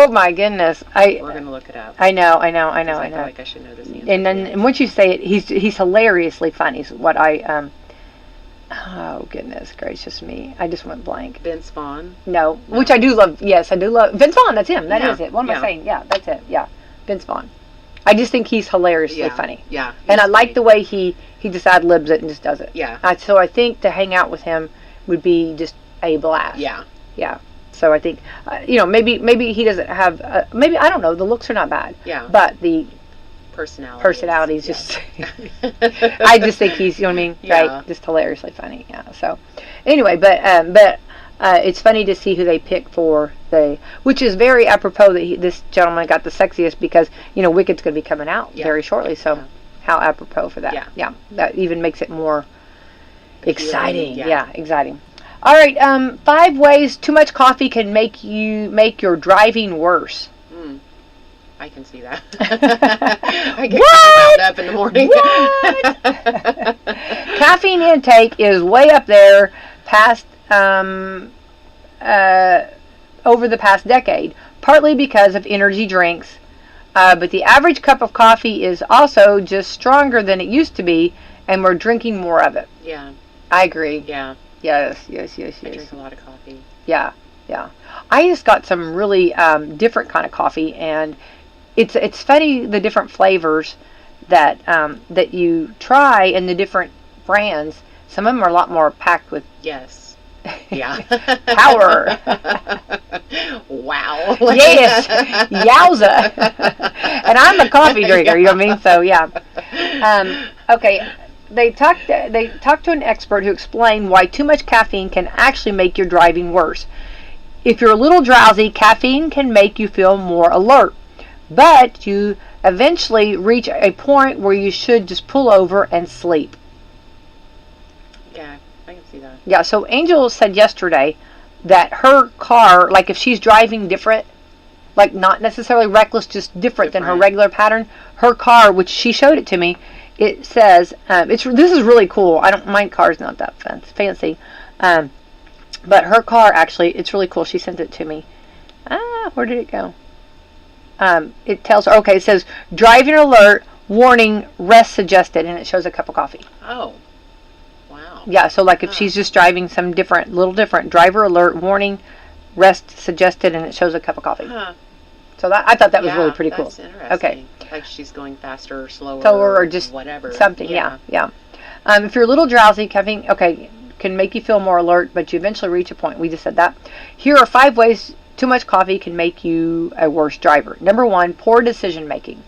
my goodness! We're gonna look it up. I know. I feel like I should know this answer. And once you say it, he's hilariously funny. Is what I Oh goodness gracious me! I just went blank. Vince Vaughn. No, which I do love. Yes, I do love Vince Vaughn. That's him. That is it. What am I saying? Yeah, that's it. Yeah, Vince Vaughn. I just think he's hilariously funny. Yeah. And I like the way he just ad-libs it and just does it. Yeah. So I think to hang out with him would be just a blast. Yeah. Yeah. So I think, maybe he doesn't have, maybe, I don't know, the looks are not bad. Yeah. But the personality is just, I just think he's, you know what I mean? Yeah. Right? Just hilariously funny. Yeah. So anyway, but it's funny to see who they pick for which is very apropos that this gentleman got the sexiest because, Wicked's going to be coming out very shortly. So how apropos for that. Yeah. That even makes it more exciting. Yeah, exciting. All right. 5 ways too much coffee can make your driving worse. I can see that. I get wound up in the morning. What? Caffeine intake is way up there past over the past decade, partly because of energy drinks, but the average cup of coffee is also just stronger than it used to be, and we're drinking more of it. Yeah. I agree. Yeah. Yes. I drink a lot of coffee. Yeah. I just got some really different kind of coffee, and it's funny the different flavors that you try and the different brands. Some of them are a lot more packed with yeah power. Wow. Yes, yowza. And I'm a coffee drinker. You know what I mean? So yeah. Okay. They talked to an expert who explained why too much caffeine can actually make your driving worse. If you're a little drowsy, caffeine can make you feel more alert, but you eventually reach a point where you should just pull over and sleep. Yeah, I can see that. Yeah, so Angel said yesterday that her car, like if she's driving different, like not necessarily reckless, just different than her regular pattern, her car, which she showed it to me, it says, this is really cool. My car's not that fancy. But her car, actually, it's really cool. She sent it to me. Where did it go? It tells her, it says, driving alert, warning, rest suggested, and it shows a cup of coffee. Oh, wow. Yeah, so like if she's just driving some little different, driver alert, warning, rest suggested, and it shows a cup of coffee. Huh. So I thought that was really pretty cool. That's interesting. Okay. Like she's going faster or slower. Or just whatever. Something, yeah. If you're a little drowsy, caffeine, can make you feel more alert, but you eventually reach a point. We just said that. Here are 5 ways too much coffee can make you a worse driver. Number 1, poor decision making.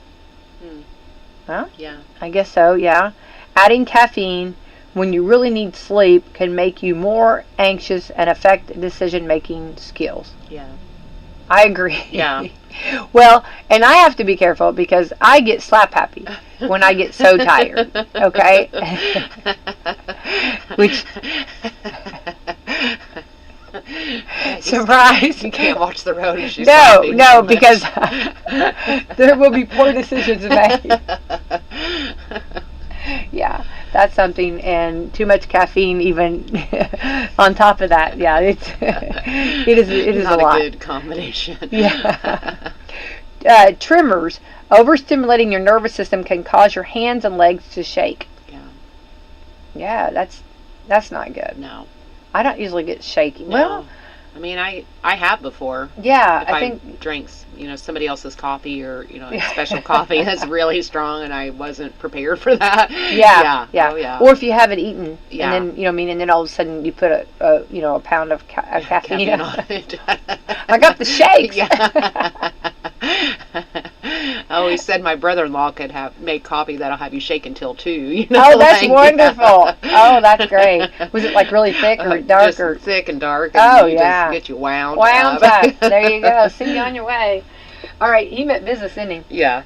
Huh? Yeah. I guess so, yeah. Adding caffeine when you really need sleep can make you more anxious and affect decision-making skills. Yeah. I agree. Yeah. Well, and I have to be careful because I get slap happy when I get so tired. Okay? Which... Surprise! You can't watch the road if she's No, because there will be poor decisions made. Yeah, that's something, and too much caffeine even on top of that. Yeah, it is not a lot. A good combination. Yeah. Tremors. Overstimulating your nervous system can cause your hands and legs to shake. Yeah. Yeah, that's not good. No. I don't usually get shaky. No. Well, I mean, I have before. Yeah, if I think drinks, somebody else's coffee or a special coffee that's really strong, and I wasn't prepared for that. Yeah. Oh, yeah. Or if you haven't eaten, yeah. And then and then all of a sudden you put a pound of caffeine on it. I got the shakes. Yeah. I always said my brother-in-law could make coffee that'll have you shake until 2. Oh, that's wonderful. Oh, that's great. Was it like really thick or dark just or thick and dark? And yeah. Just get you wound up. There you go. See you on your way. All right, he meant business, didn't he? Yeah.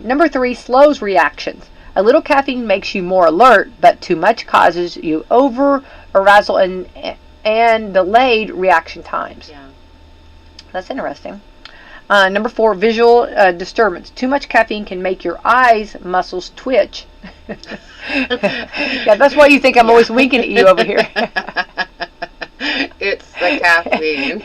Number 3, slows reactions. A little caffeine makes you more alert, but too much causes you over arousal and delayed reaction times. Yeah. That's interesting. Number 4, visual disturbance. Too much caffeine can make your eyes muscles twitch. Yeah, that's why you think I'm always winking at you over here. It's the caffeine.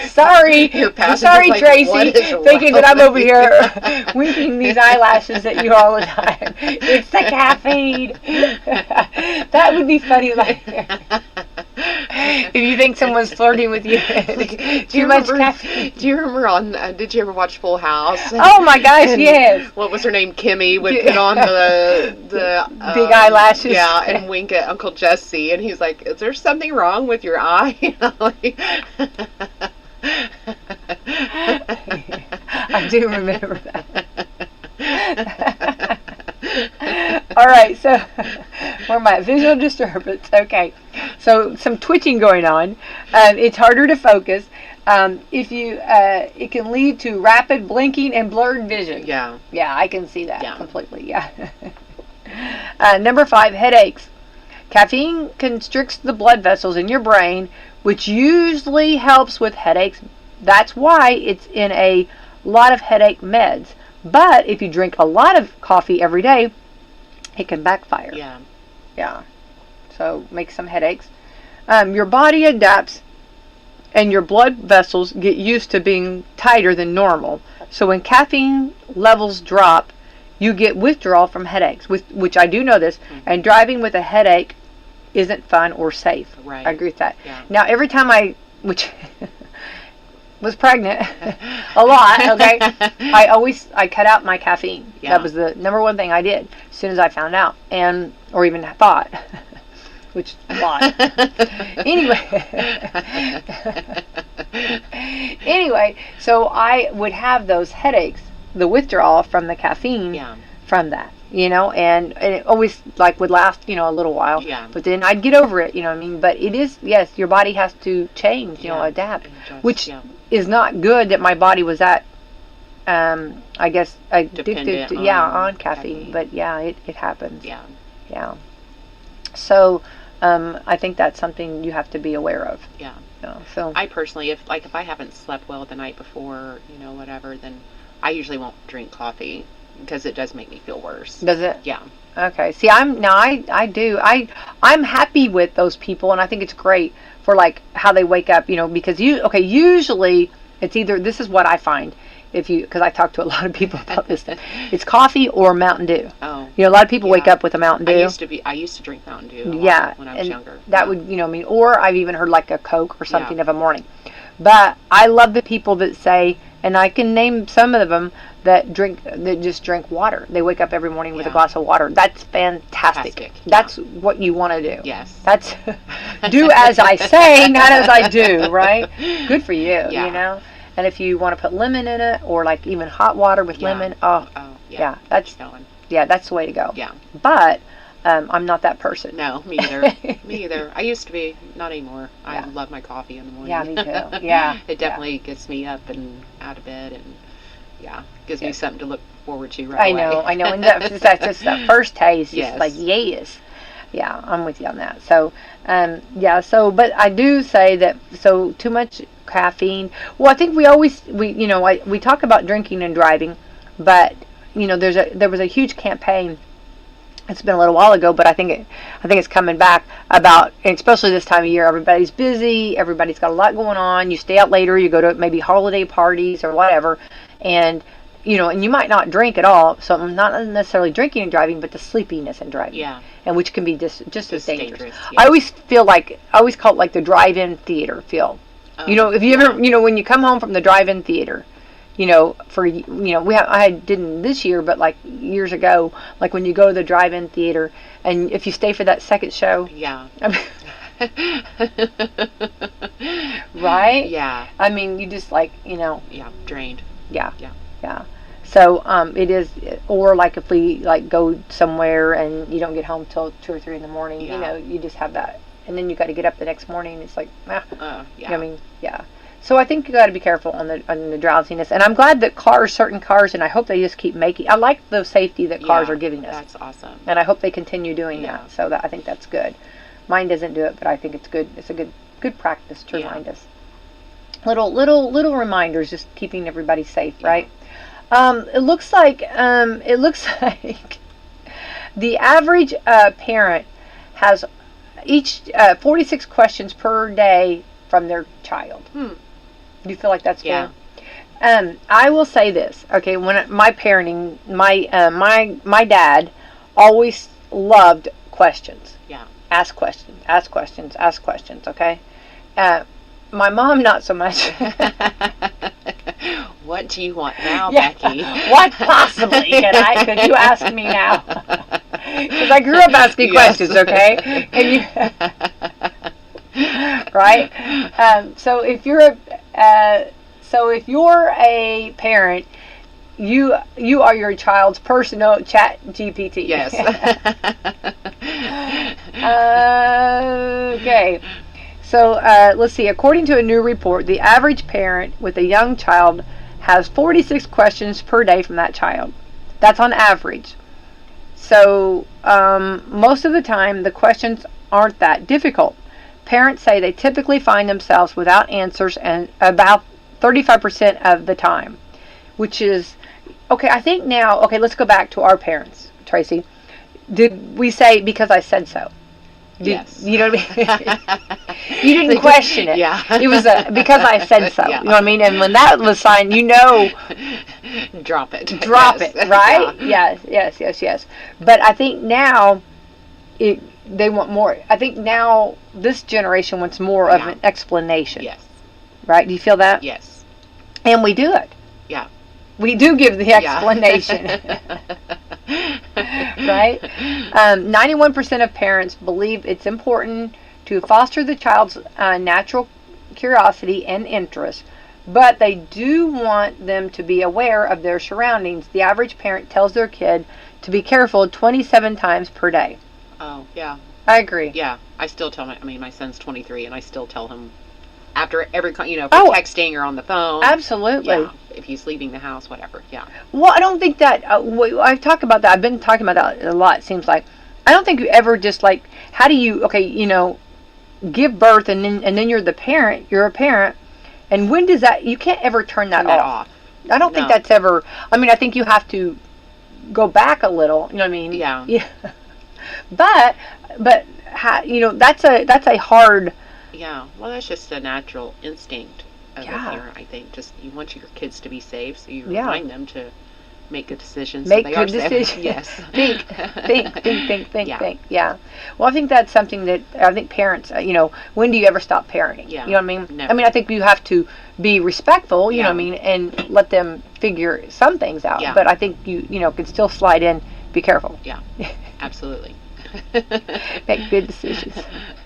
Sorry, like, Tracy, thinking that I'm over here winking these eyelashes at you all the time. It's the caffeine. That would be funny, like if you think someone's flirting with you. Too much caffeine. Do you remember did you ever watch Full House? Oh my gosh, yes. What was her name? Kimmy would put on the big eyelashes. Yeah, and wink at Uncle Jesse, and he's like, "Is there something wrong with your eye?" I do remember that. All right, so where am I? Visual disturbance. Okay, so some twitching going on. It's harder to focus. It can lead to rapid blinking and blurred vision. Yeah. Yeah, I can see that completely. Yeah. Number 5, headaches. Caffeine constricts the blood vessels in your brain, which usually helps with headaches. That's why it's in a lot of headache meds. But if you drink a lot of coffee every day, it can backfire. Yeah. Yeah. So make some headaches. Your body adapts and your blood vessels get used to being tighter than normal. So when caffeine levels drop, you get withdrawal from headaches, which I do know this. Mm-hmm. And driving with a headache isn't fun or safe. Right. I agree with that. Yeah. Now, every time which was pregnant a lot, okay, I cut out my caffeine. Yeah. That was the number one thing I did as soon as I found out, or even thought, which a lot. Anyway, so I would have those headaches, the withdrawal from the caffeine from that. And it always would last, a little while. Yeah. But then I'd get over it, what I mean? But it is, yes, your body has to change, adapt, which is not good that my body was that, I guess, addicted to, on caffeine. But it happens. Yeah. Yeah. So, I think that's something you have to be aware of. Yeah. So I personally, if I haven't slept well the night before, whatever, then I usually won't drink coffee. Because it does make me feel worse. Does it? Yeah. Okay. See, I do. I'm happy with those people, and I think it's great for how they wake up. Because usually it's either, this is what I find, because I talk to a lot of people about this thing. It's coffee or Mountain Dew. Oh. A lot of people wake up with a Mountain Dew. I used to drink Mountain Dew a lot when I was younger. That would, or I've even heard like a Coke or something of a morning. But I love the people that say, and I can name some of them, that just drink water. They wake up every morning with a glass of water. That's fantastic. That's what you want to do. Yes. That's do as I say, not as I do, right? Good for you, And if you want to put lemon in it, or like even hot water with lemon, that's the way to go. Yeah. But I'm not that person. No, me either. Me either. I used to be, not anymore. I love my coffee in the morning. Yeah, me too. Yeah. It definitely gets me up and out of bed, and gives me something to look forward to I know. And that's just that first taste, just like, yes. Yeah, I'm with you on that. So, but I do say that, too much caffeine. Well, I think we talk about drinking and driving, but, there was a huge campaign. It's been a little while ago, but I think it's coming back about, especially this time of year, everybody's busy, everybody's got a lot going on, you stay out later, you go to maybe holiday parties or whatever, and you might not drink at all, so I'm not necessarily drinking and driving, but the sleepiness and driving. Yeah. And which can be just as dangerous. Yeah. I always call it like the drive-in theater feel. If you ever, when you come home from the drive-in theater, I didn't this year, but like years ago, like when you go to the drive-in theater, and if you stay for that second show. Yeah. Right? Yeah. I mean, you just Yeah, drained. Yeah. So it is, or like if we go somewhere and you don't get home till 2 or 3 in the morning, you just have that, and then you got to get up the next morning. It's like, So I think you got to be careful on the drowsiness, and I'm glad that certain cars, and I hope they just keep making. I like the safety that cars are giving us. That's awesome. And I hope they continue doing that. So I think that's good. Mine doesn't do it, but I think it's good. It's a good practice to remind us. Little reminders, just keeping everybody safe, right? It looks like the average parent has 46 questions per day from their child. Do you feel like that's fair? I will say this. Okay, when my parenting, my dad always loved questions. Yeah. Ask questions. Okay. My mom, not so much. What do you want now, Becky? What possibly could you ask me now? Because I grew up asking questions, okay? Right? So if you're a parent, you are your child's personal chat GPT. Yes. Okay. So let's see. According to a new report, the average parent with a young child has 46 questions per day from that child. That's on average. So most of the time, the questions aren't that difficult. Parents say they typically find themselves without answers and about 35% of the time, which is, okay, I think now, okay, let's go back to our parents, Tracy. Did we say, because I said so? Yes. You know what I mean? You didn't question it. Yeah. It was because I said so. Yeah. You know what I mean? And when that was signed, drop it. Drop it, right? Yeah. Yes. But I think now they want more. I think now this generation wants more of an explanation. Yes. Right? Do you feel that? Yes. And we do it. Yeah. We do give the explanation. Right? 91% of parents believe it's important to foster the child's natural curiosity and interest, but they do want them to be aware of their surroundings. The average parent tells their kid to be careful 27 times per day. Oh, yeah. I agree. Yeah. I still tell my son's 23, and I still tell him after every, texting or on the phone. Absolutely. Yeah, if he's leaving the house, whatever. Yeah. Well, I don't think that, I've talked about that. I've been talking about that a lot, it seems like. I don't think you ever just how do you, give birth and then you're the parent, you're a parent, and when does that, you can't ever turn that off. I don't think that's ever, I think you have to go back a little, you know what I mean? Yeah. Yeah. But that's a hard. Yeah, well, that's just a natural instinct. of Yeah. a parent, I think. Just you want your kids to be safe, so you Yeah. remind them to make good decisions. Make so they good are safe. decisions. Yes. think. Yeah. Yeah. Well, I think that's something that I think parents, when do you ever stop parenting? Yeah. You know what I mean? Never. I mean, I think you have to be respectful, you know Yeah. what I mean, and let them figure some things out. Yeah. But I think you can still slide in. Be careful. Yeah. Absolutely. Make good decisions.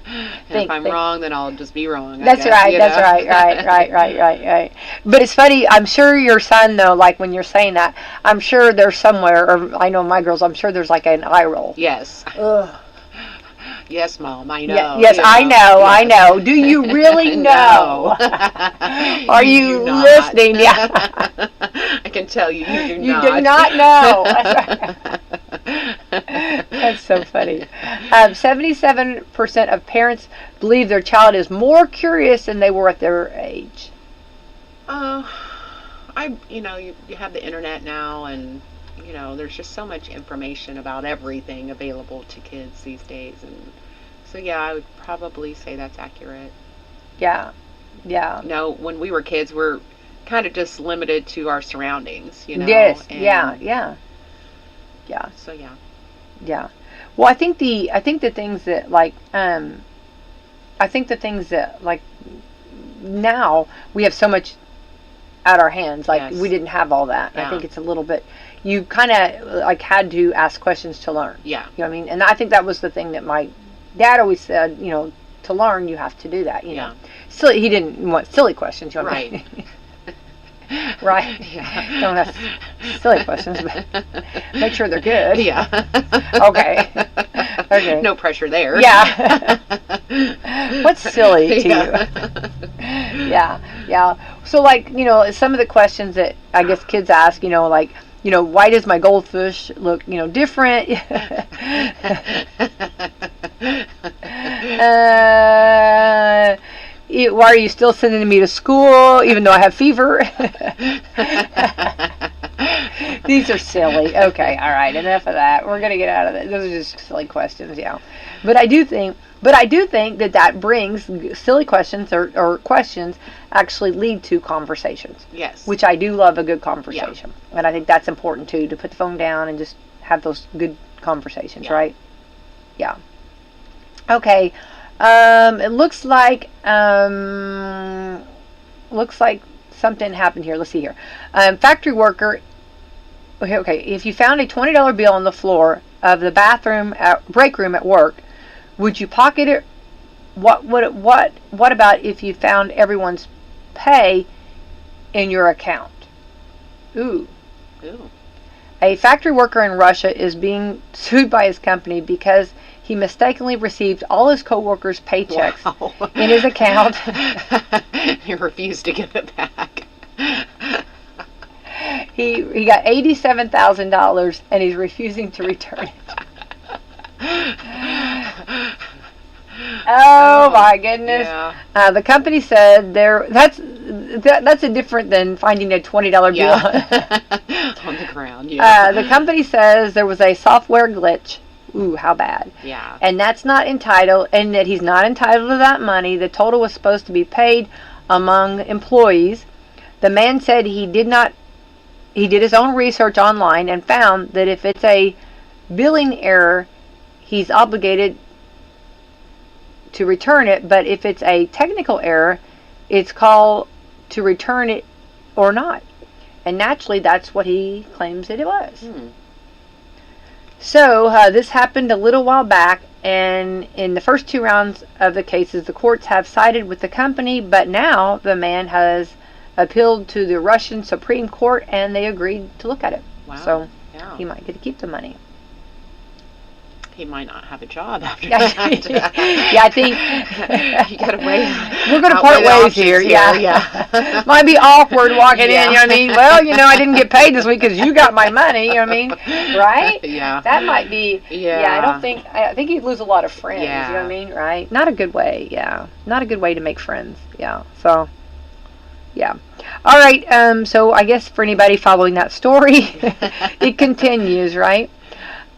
And if I'm wrong, then I'll just be wrong. That's right. That's right. But it's funny. I'm sure your son, though, like when you're saying that, I'm sure there's somewhere, or I know my girls, I'm sure there's like an eye roll. Yes. Ugh. Yes, Mom, I know. Yes, you I know. Yes. I know. Do you really know? Are you listening? Yeah. I can tell you, you do You not. do not know. That's so funny. 77% of parents believe their child is more curious than they were at their age. You have the internet now, and there's just so much information about everything available to kids these days, and so I would probably say that's accurate. Yeah. When we were kids, we're kind of just limited to our surroundings, Yes. and Yeah. So Yeah. Well, I think the things that like now we have so much at our hands. Like Yes. we didn't have all that. Yeah. I think it's a little bit. You kind of like had to ask questions to learn. Yeah. You know what I mean? And I think that was the thing that my dad always said. To learn, you have to do that. You know. So he didn't want silly questions. You know what I mean? Right. Yeah. Don't ask silly questions, but make sure they're good. Yeah. Okay. No pressure there. Yeah. What's silly to you? Yeah. So some of the questions that I guess kids ask, why does my goldfish look, different? Why are you still sending me to school even though I have fever? These are silly. Okay, all right, enough of that. We're gonna get out of it. Those are just silly questions, yeah. But I do think that brings silly questions or questions actually lead to conversations. Yes. Which I do love a good conversation, and I think that's important too, to put the phone down and just have those good conversations, right? Yeah. Okay. It looks like something happened here. Let's see here. Factory worker. Okay, if you found a $20 bill on the floor of the break room at work, would you pocket it? What about if you found everyone's pay in your account? Ooh. A factory worker in Russia is being sued by his company because he mistakenly received all his co-workers' paychecks in his account. He refused to give it back. He got $87,000 and he's refusing to return it. Oh my goodness! Yeah. The company said that's a different than finding a $20 bill on the ground. Yeah. The company says there was a software glitch. Ooh, how bad. Yeah. And that he's not entitled to that money. The total was supposed to be paid among employees. The man said he did his own research online and found that if it's a billing error, he's obligated to return it, but if it's a technical error, it's called to return it or not. And naturally, that's what he claims that it was. So this happened a little while back, and in the first 2 rounds of the cases, the courts have sided with the company, but now the man has appealed to the Russian Supreme Court, and they agreed to look at it. Wow. So he might get to keep the money. He might not have a job after that. Yeah, I think you gotta weigh. We're gonna part ways here. Yeah. Might be awkward walking in. You know what I mean? Well, I didn't get paid this week because you got my money. You know what I mean? Right? Yeah. That might be. Yeah. I think you'd lose a lot of friends. Yeah. You know what I mean? Right? Not a good way. Yeah. Not a good way to make friends. Yeah. So. Yeah. All right. So I guess for anybody following that story, it continues, right?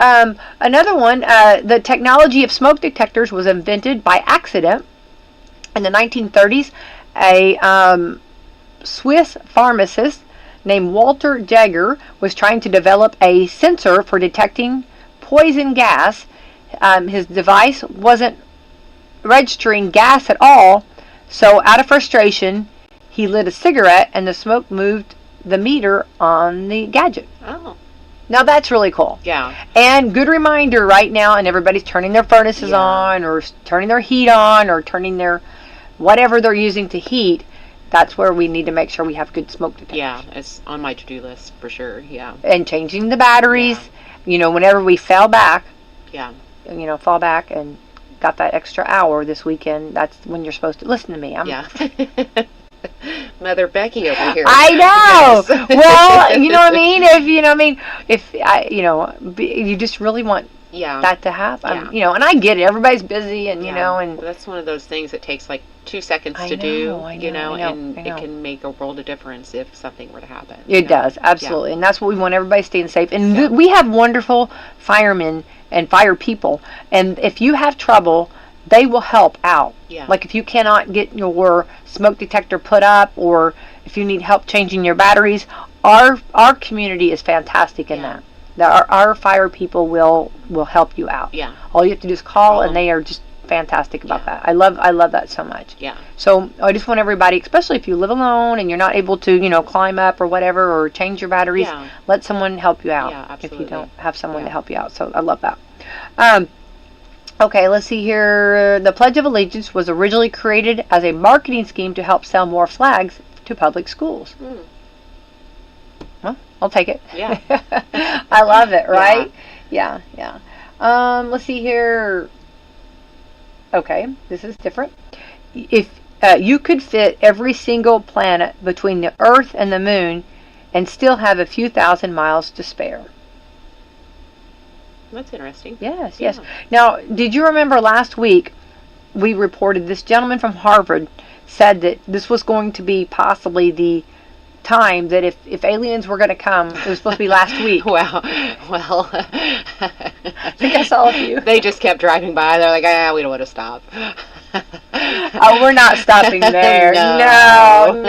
Another one, the technology of smoke detectors was invented by accident in the 1930s. Swiss pharmacist named Walter Jaeger was trying to develop a sensor for detecting poison gas. His device wasn't registering gas at all, so out of frustration, he lit a cigarette and the smoke moved the meter on the gadget. Oh. Now that's really cool. Yeah. And good reminder right now, and everybody's turning their furnaces on, or turning their heat on, or turning their whatever they're using to heat. That's where we need to make sure we have good smoke detectors. Yeah, it's on my to-do list for sure. Yeah. And changing the batteries. Whenever we fall back. Yeah. Fall back and got that extra hour this weekend. That's when you're supposed to listen to me. Yeah. Mother Becky over here. I know. Yes. Well, you know what I mean. If you just really want that to happen. And I get it. Everybody's busy, and and that's one of those things that takes like 2 seconds to do. And it can make a world of difference if something were to happen. It does, absolutely, and that's what we want. Everybody staying safe, and we have wonderful firemen and fire people, and if you have trouble, they will help out. Yeah. Like if you cannot get your smoke detector put up, or if you need help changing your batteries, our community is fantastic in that. Our fire people will help you out. Yeah. All you have to do is call, and they are just fantastic about that. I love that so much. Yeah. So I just want everybody, especially if you live alone and you're not able to, climb up or whatever, or change your batteries, let someone help you out. Yeah, absolutely. If you don't have someone to help you out. So I love that. Okay, let's see here. The Pledge of Allegiance was originally created as a marketing scheme to help sell more flags to public schools. Well, I'll take it. Yeah. I love it, right? Yeah. Let's see here. Okay, this is different. If you could fit every single planet between the Earth and the Moon and still have a few thousand miles to spare. That's interesting. Yes. Now, did you remember last week we reported this gentleman from Harvard said that this was going to be possibly the time that if aliens were going to come, it was supposed to be last week. Well, I think I saw a few. They just kept driving by. They're like, we don't want to stop. Oh, we're not stopping there. No.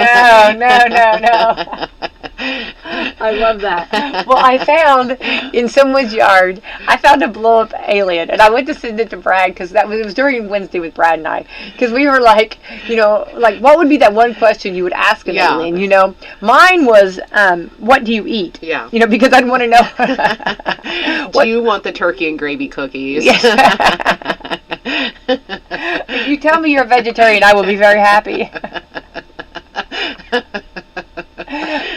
I love that. Well, I found in someone's yard, I found a blow-up alien, and I went to send it to Brad because it was during Wednesday with Brad and I, because we were like, what would be that one question you would ask an alien? Mine was, what do you eat? Yeah. Because I'd want to know. Do you want the turkey and gravy cookies? Yes. If you tell me you're a vegetarian, I will be very happy.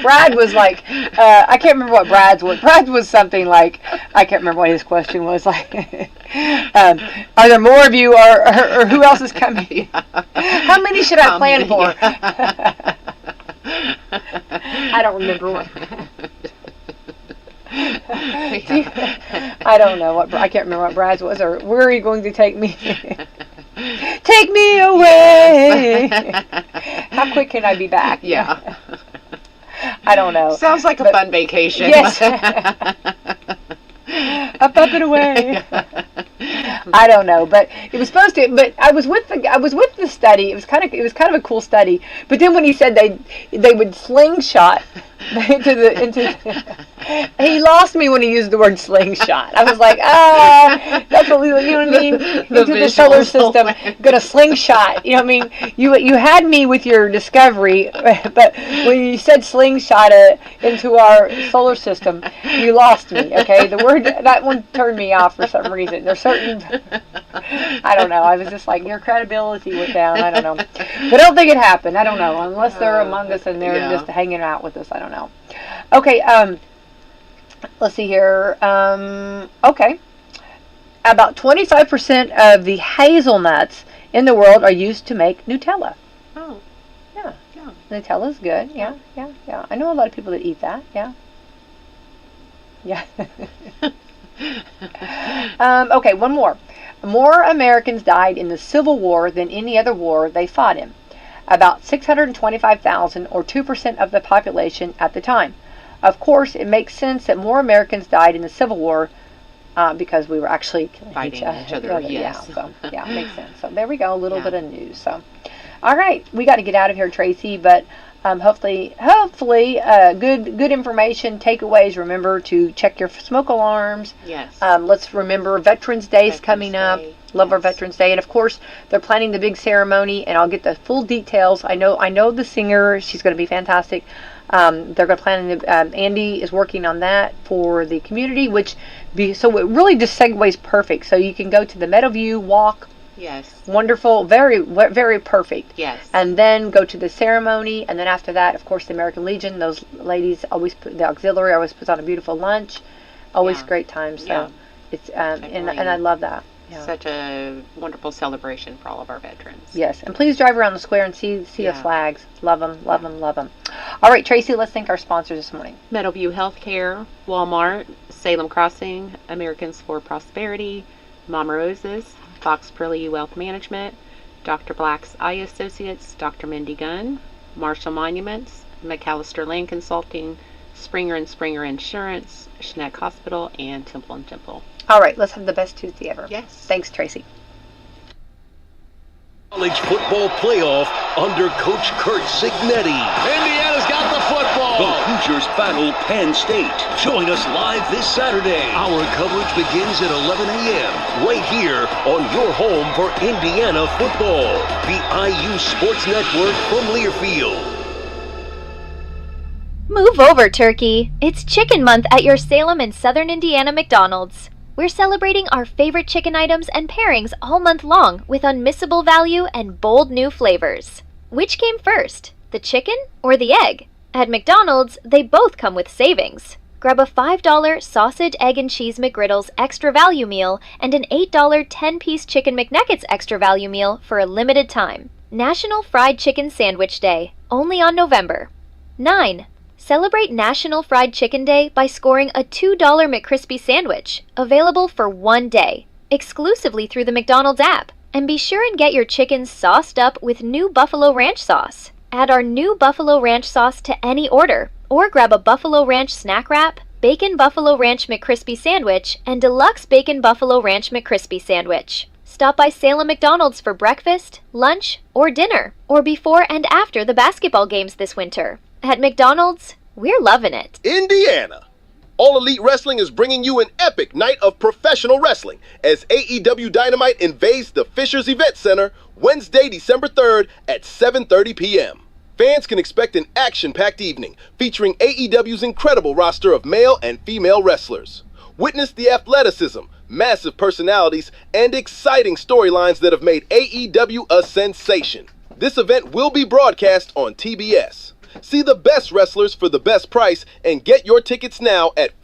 Brad was like, I can't remember what Brad's was. Brad's was something like, I can't remember what his question was. Like, are there more of you, or who else is coming? Yeah. How many should I plan for? Yeah. I don't remember what. I don't know I can't remember what Brad's was, or where are you going to take me? Take me away. How quick can I be back? Yeah. I don't know. Sounds like a fun vacation. Yes. Up and away. I don't know, but it was supposed to. But I was with the study. It was kind of a cool study. But then when he said they would slingshot he lost me when he used the word slingshot. I was like, that's what you know what I mean? Into the solar system, gonna slingshot. You know what I mean? You had me with your discovery, but when you said slingshot into our solar system, you lost me. Okay, the word that one turned me off for some reason. There's certain, I don't know. I was just like, your credibility went down. I don't know, but I don't think it happened. I don't know, unless they're among us and they're just hanging out with us. I don't know. Okay, let's see here. Okay. About 25% of the hazelnuts in the world are used to make Nutella. Oh. Yeah. Nutella's good. Yeah. I know a lot of people that eat that. Yeah. Okay, one more. More Americans died in the Civil War than any other war they fought in. About 625,000, or 2% of the population at the time. Of course, it makes sense that more Americans died in the Civil War because we were actually fighting each other. Yes. Yeah, it makes sense. So there we go, a little bit of news. So, all right, we got to get out of here, Tracy. But Hopefully, good information, takeaways. Remember to check your smoke alarms. Yes. Let's remember Veterans Day is coming up. Love our Veterans Day, and of course they're planning the big ceremony, and I'll get the full details. I know the singer; she's going to be fantastic. They're going to plan. Andy is working on that for the community, so it really just segues perfect. So you can go to the Meadowview Walk. Yes. Wonderful, very, very perfect. Yes. And then go to the ceremony, and then after that, of course, the American Legion. Those ladies the auxiliary always puts on a beautiful lunch. Always great times. So it's and I love that. Yeah. Such a wonderful celebration for all of our veterans. Yes, and please drive around the square and see the flags. Love them, love them, love them. All right, Tracy, let's thank our sponsors this morning. Meadowview Healthcare, Walmart, Salem Crossing, Americans for Prosperity, Mama Roses, Fox Pearly Wealth Management, Dr. Black's Eye Associates, Dr. Mindy Gunn, Marshall Monuments, McAllister Land Consulting, Springer and Springer Insurance, Schneck Hospital, and Temple & Temple. All right, let's have the best Tuesday ever. Yes. Thanks, Tracy. College football playoff under Coach Kurt Signetti. Indiana's got the football. The Hoosiers battle Penn State. Join us live this Saturday. Our coverage begins at 11 a.m. right here on your home for Indiana football. The IU Sports Network from Learfield. Move over, Turkey. It's Chicken Month at your Salem and Southern Indiana McDonald's. We're celebrating our favorite chicken items and pairings all month long with unmissable value and bold new flavors. Which came first, the chicken or the egg? At McDonald's, they both come with savings. Grab a $5 sausage, egg, and cheese McGriddles extra value meal and an $8 10-piece chicken McNuggets extra value meal for a limited time. National Fried Chicken Sandwich Day, only on November. 9. Celebrate National Fried Chicken Day by scoring a $2 McCrispy sandwich, available for 1 day, exclusively through the McDonald's app. And be sure and get your chicken sauced up with new Buffalo Ranch sauce. Add our new Buffalo Ranch sauce to any order, or grab a Buffalo Ranch snack wrap, Bacon Buffalo Ranch McCrispy sandwich, and Deluxe Bacon Buffalo Ranch McCrispy sandwich. Stop by Salem McDonald's for breakfast, lunch, or dinner, or before and after the basketball games this winter. At McDonald's, we're loving it. Indiana. All Elite Wrestling is bringing you an epic night of professional wrestling as AEW Dynamite invades the Fishers Event Center Wednesday, December 3rd at 7:30 p.m. Fans can expect an action-packed evening featuring AEW's incredible roster of male and female wrestlers. Witness the athleticism, massive personalities, and exciting storylines that have made AEW a sensation. This event will be broadcast on TBS. See the best wrestlers for the best price and get your tickets now at